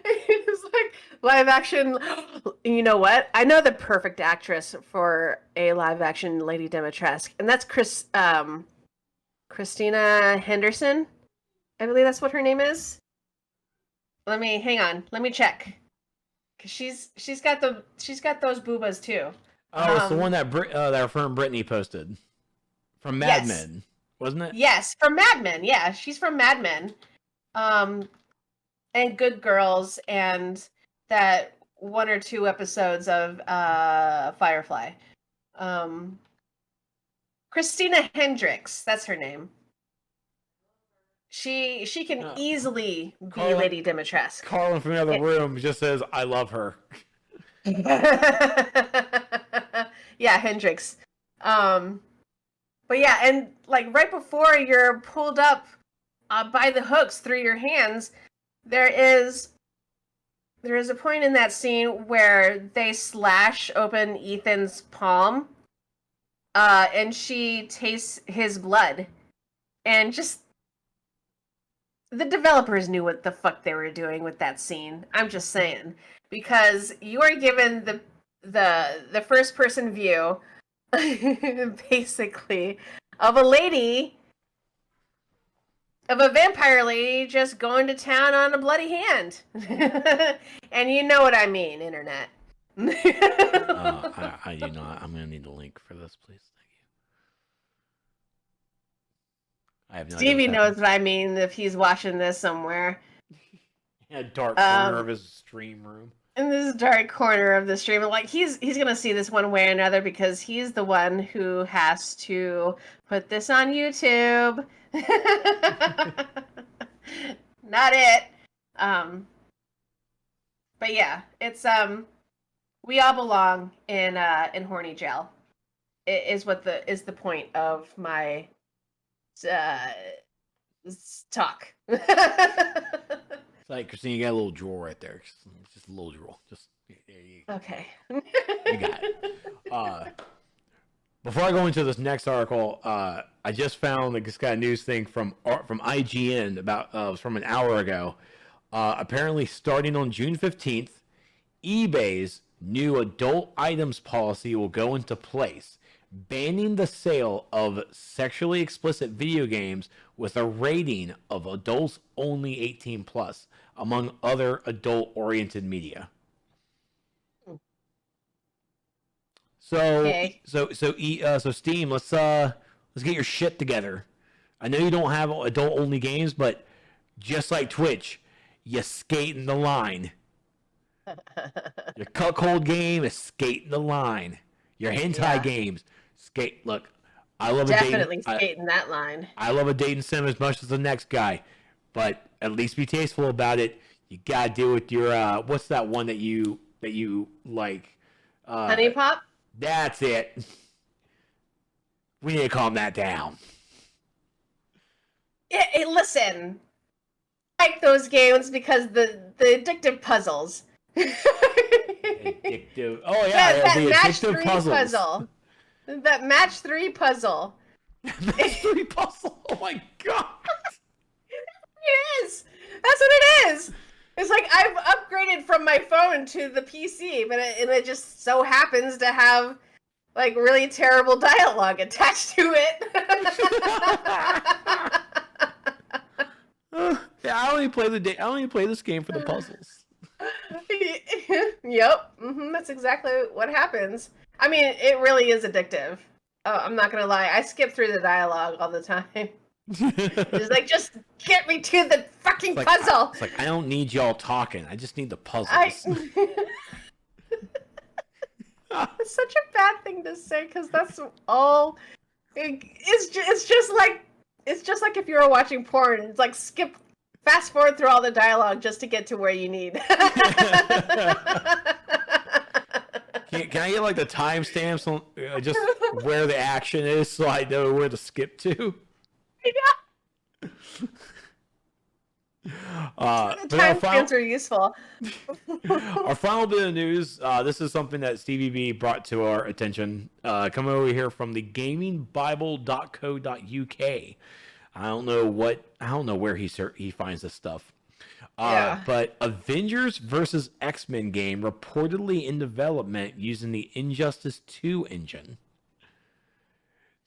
It's like live action. You know what? I know the perfect actress for a live action Lady Dimitrescu, and that's Christina Henderson. I believe that's what her name is. Hang on. Let me check. Cause she's got those boobas too. Oh, it's the one that our friend Brittany posted from Mad Men, wasn't it? Yes, from Mad Men. Yeah, she's from Mad Men, and Good Girls, and that 1 or 2 episodes of Firefly. Christina Hendricks, that's her name. She can easily be Carlin, Lady Dimitrescu. Carlin from the other room just says, "I love her." Yeah, Hendricks. But yeah, and like right before you're pulled up by the hooks through your hands, there is a point in that scene where they slash open Ethan's palm, and she tastes his blood, and just the developers knew what the fuck they were doing with that scene. I'm just saying, because you are given the first person view, basically, of a vampire lady just going to town on a bloody hand. And you know what I mean, internet. I do not. I'm gonna need a link for this, please. Thank you. I have no Stevie idea knows what I mean if he's watching this somewhere. In a dark corner of his stream room. In this dark corner of the stream, like he's gonna see this one way or another because he's the one who has to put this on YouTube. Not it. But yeah, it's we all belong in Horny Jail. It is what is the point of my talk. It's like, Christine, you got a little drawer right there. Just a little drawer. Just there you go. Okay. You got it. Before I go into this next article, I just found like this got a news thing from IGN about from an hour ago. Apparently, starting on June 15th, eBay's new adult items policy will go into place, banning the sale of sexually explicit video games with a rating of adults only 18 plus, among other adult-oriented media. So Steam, let's get your shit together. I know you don't have adult-only games, but just like Twitch, you skating the line. Your cuckold game is skating the line. Your hentai games skate. Look, I love definitely skating that line. I love a dating sim as much as the next guy, but at least be tasteful about it. You gotta deal with your what's that one that you like? Honey Pop. That's it. We need to calm that down. Hey, listen, I like those games because the addictive puzzles. Addictive. Oh yeah, that the match addictive 3 puzzles. puzzle. That match 3 puzzle. Match 3 puzzle. Oh my god. It is. That's what it is. It's like I've upgraded from my phone to the PC, but it just so happens to have like really terrible dialogue attached to it. Yeah, I only play this game for the puzzles. Yep, that's exactly what happens. I mean, it really is addictive. Oh, I'm not gonna lie. I skip through the dialogue all the time. Just get me to the fucking puzzle. It's like I don't need y'all talking. I just need the puzzles. It's such a bad thing to say because that's all. It's just like if you were watching porn. It's like fast forward through all the dialogue just to get to where you need. Can I get like the timestamps on just where the action is so I know where to skip to? Yeah. The timestamps are useful. Our final bit of news. This is something that Stevie B brought to our attention. Coming over here from the gamingbible.co.uk. I don't know where he finds this stuff. But Avengers VS X-Men game reportedly in development using the Injustice 2 engine.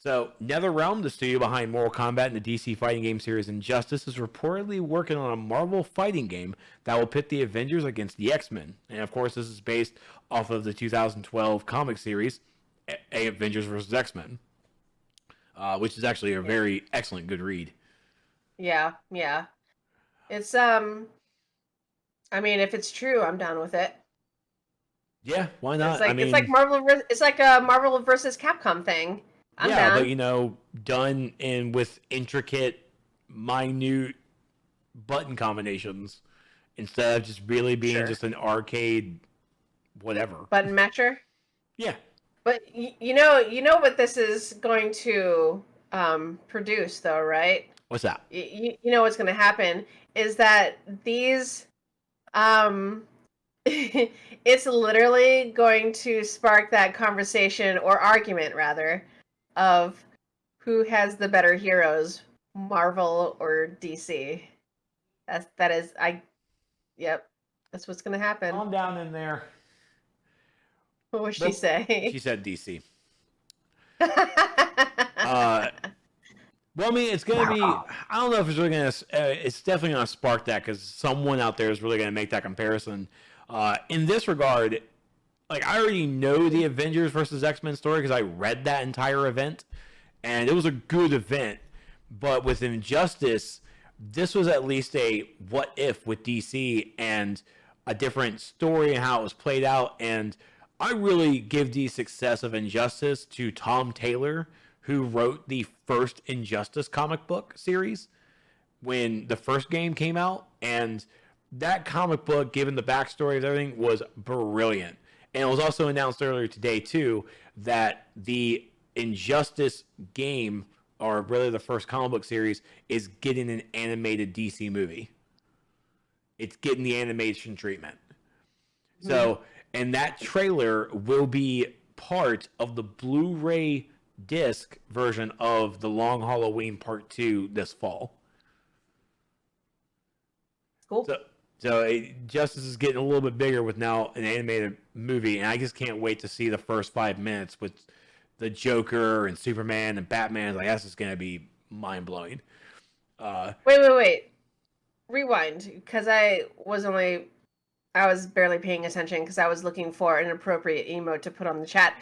So, Neatherelm, the studio behind Mortal Kombat and the DC fighting game series Injustice, is reportedly working on a Marvel fighting game that will pit the Avengers against the X-Men. And of course, this is based off of the 2012 comic series, Avengers vs. X-Men, which is actually a very excellent, good read. Yeah. It's, I mean, if it's true, I'm down with it. Yeah, why not? It's like a Marvel versus Capcom thing. I'm yeah, down. but done in with intricate, minute button combinations instead of just really being Sure. just an arcade whatever. Button matcher. Yeah. But you know what this is going to produce, though, right? What's that? You know what's going to happen is that these it's literally going to spark that conversation or argument rather of who has the better heroes, Marvel or DC. Yep, that's what's going to happen. Calm down in there. What would she say? She said DC. Well, I mean, it's going to be, I don't know if it's really going to, it's definitely going to spark that because someone out there is really going to make that comparison. In this regard, like, I already know the Avengers versus X-Men story because I read that entire event, and it was a good event. But with Injustice, this was at least a what if with DC and a different story and how it was played out. And I really give the success of Injustice to Tom Taylor, who wrote the first Injustice comic book series when the first game came out. And that comic book, given the backstory of everything, was brilliant. And it was also announced earlier today, too, that the Injustice game, or really the first comic book series, is getting an animated DC movie. It's getting the animation treatment. So, and that trailer will be part of the Blu-ray disc version of The Long Halloween Part 2 this fall. Cool. So Justice is getting a little bit bigger with now an animated movie, and I just can't wait to see the first 5 minutes with the Joker and Superman and Batman. Like, that's just going to be mind-blowing. Wait. Rewind, because I was barely paying attention because I was looking for an appropriate emote to put on the chat.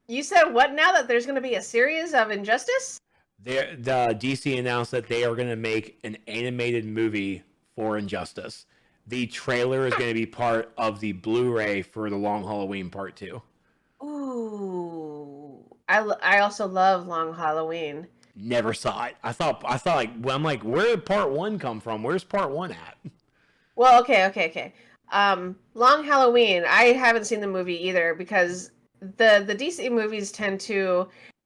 You said what now? That there's going to be a series of Injustice? The DC announced that they are going to make an animated movie for Injustice. The trailer is going to be part of the Blu-ray for The Long Halloween Part 2. Ooh. I also love Long Halloween. Never saw it. I thought like, well, I'm like, where did Part 1 come from? Where's Part 1 at? Well, okay. Long Halloween, I haven't seen the movie either because the DC movies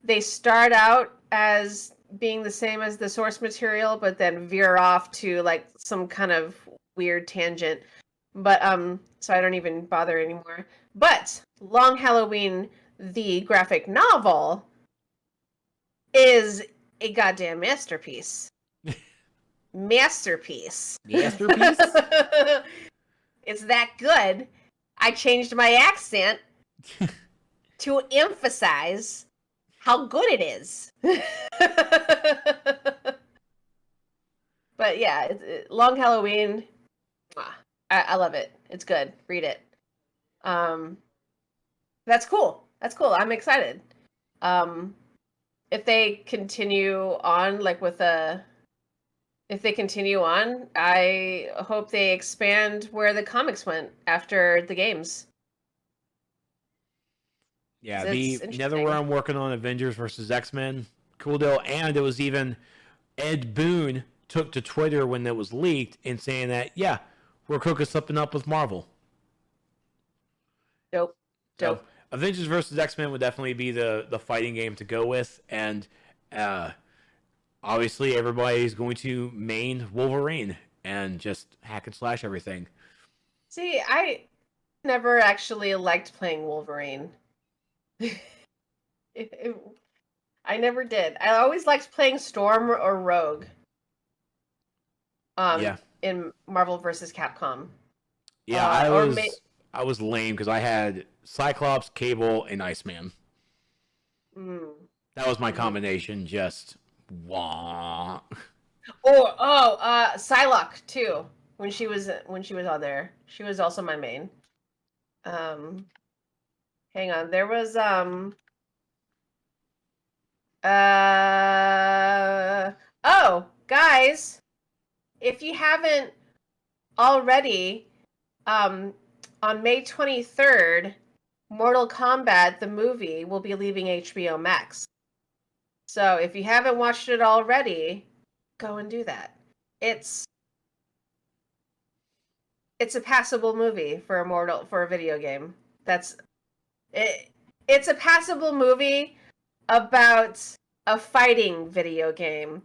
they start out as being the same as the source material, but then veer off to like some kind of weird tangent. But so I don't even bother anymore. But Long Halloween, the graphic novel, is a goddamn masterpiece. Masterpiece. It's that good. I changed my accent to emphasize how good it is. But yeah, Long Halloween. I love it. It's good. Read it. That's cool. I'm excited. If they continue on, I hope they expand where the comics went after the games. Yeah, the Neatherelm working on Avengers versus X-Men. Cool deal. And it was even Ed Boon took to Twitter when it was leaked and saying that, yeah, we're cooking something up with Marvel. Dope. So, Avengers versus X-Men would definitely be the fighting game to go with. And obviously everybody's going to main Wolverine and just hack and slash everything. See, I never actually liked playing Wolverine. I never did. I always liked playing Storm or Rogue. In Marvel vs. Capcom. Yeah, I was lame because I had Cyclops, Cable, and Iceman. That was my combination. Just wah. Psylocke too. When she was on there, she was also my main. Hang on, there was guys, if you haven't already, on May 23rd, Mortal Kombat, the movie, will be leaving HBO Max. So if you haven't watched it already, go and do that. It's a passable movie for a video game. That's it. It's a passable movie about a fighting video game.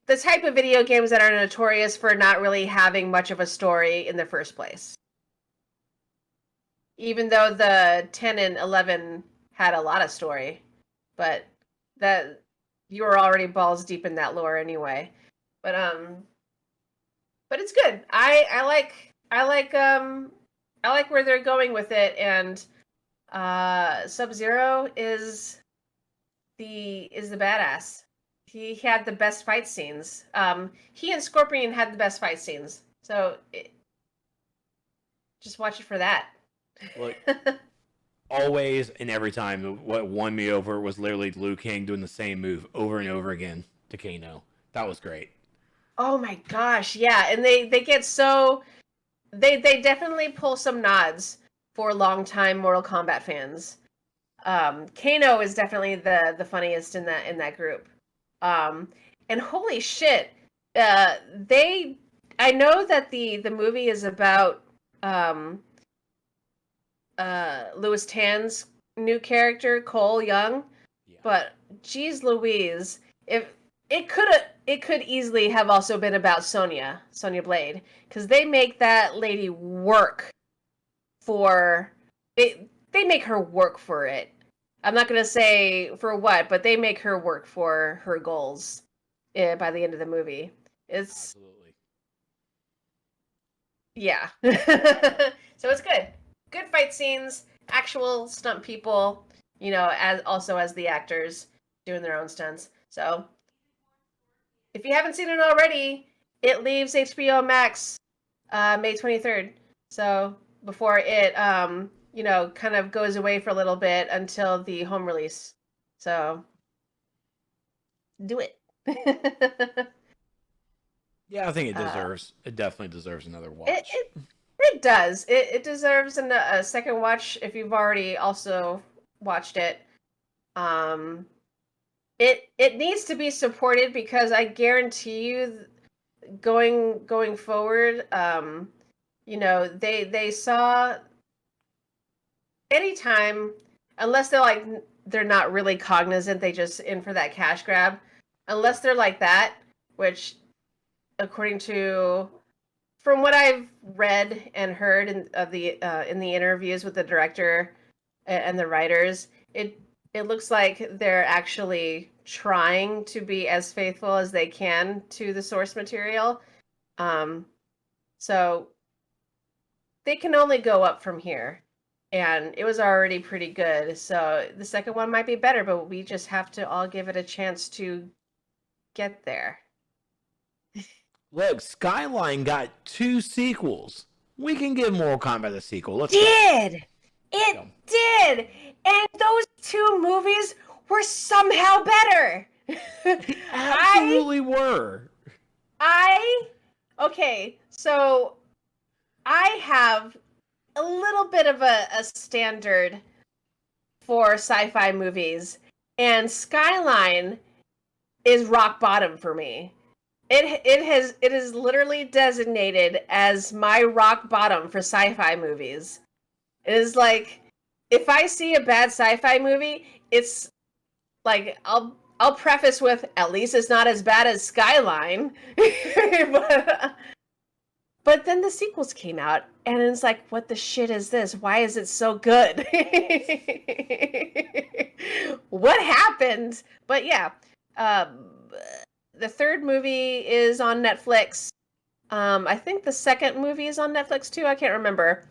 The type of video games that are notorious for not really having much of a story in the first place. Even though the 10 and 11 had a lot of story, but that you were already balls deep in that lore anyway. But it's good. I like where they're going with it, and Sub-Zero is the badass. He had the best fight scenes. He and Scorpion had the best fight scenes. So just watch it for that. Look, always and every time, what won me over was literally Liu Kang doing the same move over and over again to Kano. That was great. Oh my gosh, yeah, and they get so they definitely pull some nods for longtime Mortal Kombat fans. Kano is definitely the funniest in that group. And holy shit, I know that the movie is about Louis Tan's new character, Cole Young, Yeah. but geez Louise, if it could easily have also been about Sonya Blade, because they make that lady work for they make her work for it. I'm not gonna say for what, but they make her work for her goals by the end of the movie. It's Absolutely. yeah. So it's good. Good fight scenes, actual stunt people, as the actors doing their own stunts. So if you haven't seen it already, it leaves HBO Max May 23rd. So before it kind of goes away for a little bit until the home release. So do it. Yeah, I think it deserves. It definitely deserves another watch. It does. It deserves a second watch if you've already also watched it. It needs to be supported because I guarantee you, going forward, they saw anytime, unless they're not really cognizant, they just in for that cash grab. Unless they're like that, which according to from what I've read and heard in the interviews with the director and the writers, it looks like they're actually trying to be as faithful as they can to the source material. So they can only go up from here. And it was already pretty good. So the second one might be better, but we just have to all give it a chance to get there. Look, Skyline got 2 sequels. We can give Mortal Kombat a sequel. Let's go. It did! And those 2 movies were somehow better! Absolutely were. Okay, so I have a little bit of a standard for sci-fi movies, and Skyline is rock bottom for me. It is literally designated as my rock bottom for sci-fi movies. It is like, if I see a bad sci-fi movie, it's like I'll preface with, at least it's not as bad as Skyline. But then the sequels came out, and it's like, what the shit is this? Why is it so good? What happened? But yeah, the third movie is on Netflix. I think the second movie is on Netflix too. I can't remember.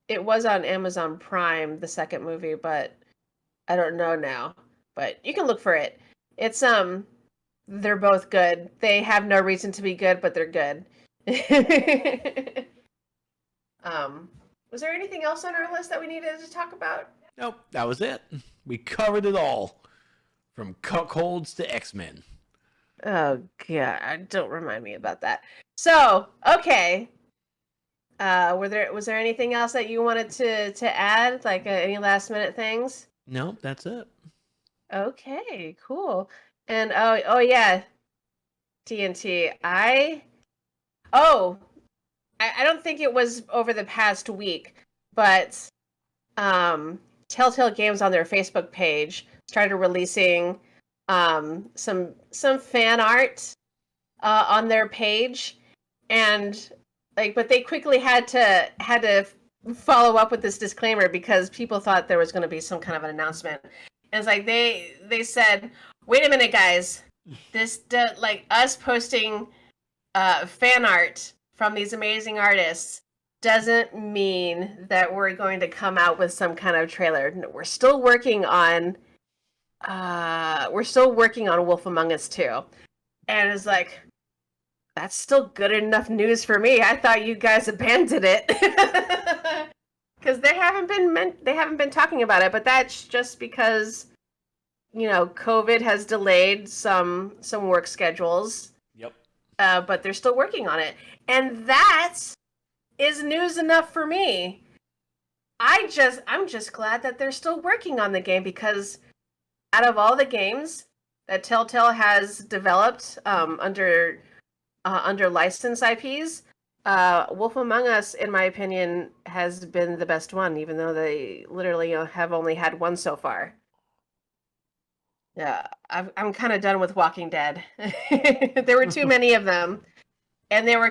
It was on Amazon Prime, the second movie, but I don't know now. But you can look for it. It's they're both good. They have no reason to be good, but they're good. Was there anything else on our list that we needed to talk about? Nope, that was it. We covered it all. From cuckolds to X-Men. Oh, God. Don't remind me about that. So, okay. Was there anything else that you wanted to add, like any last minute things? No, that's it. Okay, cool. And oh yeah, TNT. I don't think it was over the past week, but Telltale Games on their Facebook page started releasing some fan art on their page, and but they quickly had to follow up with this disclaimer because people thought there was going to be some kind of an announcement. And it's like they said, wait a minute, guys, this like us posting fan art from these amazing artists doesn't mean that we're going to come out with some kind of trailer. We're still working on Wolf Among Us 2. And it's like, that's still good enough news for me. I thought you guys abandoned it. Cuz they haven't been talking about it, but that's just because COVID has delayed some work schedules. Yep. But they're still working on it. And that is news enough for me. I'm just glad that they're still working on the game, because out of all the games that Telltale has developed under licensed IPs, Wolf Among Us, in my opinion, has been the best one, even though they literally have only had one so far. Yeah, I'm kind of done with Walking Dead. There were too many of them, and they were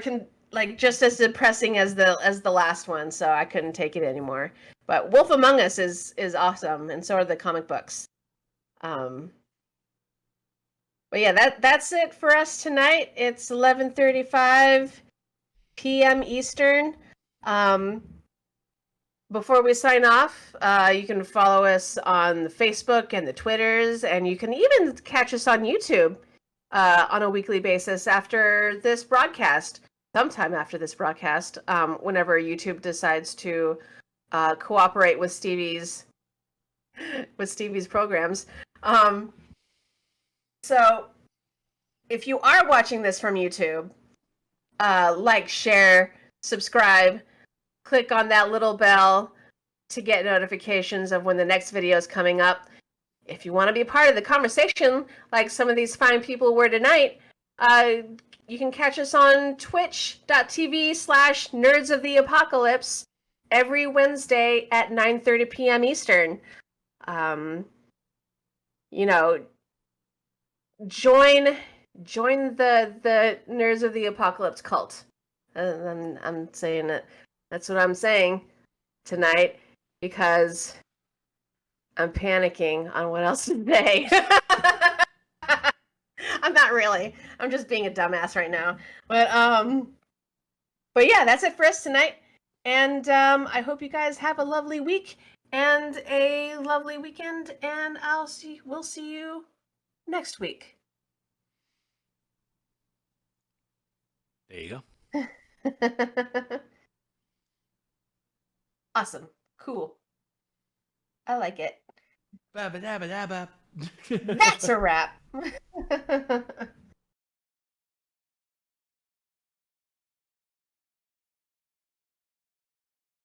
just as depressing as the last one, so I couldn't take it anymore. But Wolf Among Us is awesome, and so are the comic books. But yeah, that's it for us tonight. It's 11:35 p.m. Eastern. Before we sign off, you can follow us on the Facebook and the Twitters, and you can even catch us on YouTube on a weekly basis after this broadcast, sometime after this broadcast, whenever YouTube decides to cooperate with Stevie's programs. So if you are watching this from YouTube, like, share, subscribe, click on that little bell to get notifications of when the next video is coming up. If you want to be part of the conversation, like some of these fine people were tonight, you can catch us on twitch.tv/nerdsoftheapocalypse every Wednesday at 9:30 p.m. Eastern. Join the Nerds of the Apocalypse cult. I'm saying it. That's what I'm saying tonight, because I'm panicking on what else to say. I'm not really. I'm just being a dumbass right now. But yeah, that's it for us tonight. And I hope you guys have a lovely week and a lovely weekend, and we'll see you next week. There you go. Awesome. Cool. I like it. Ba-ba-da-ba-da-ba. That's a wrap.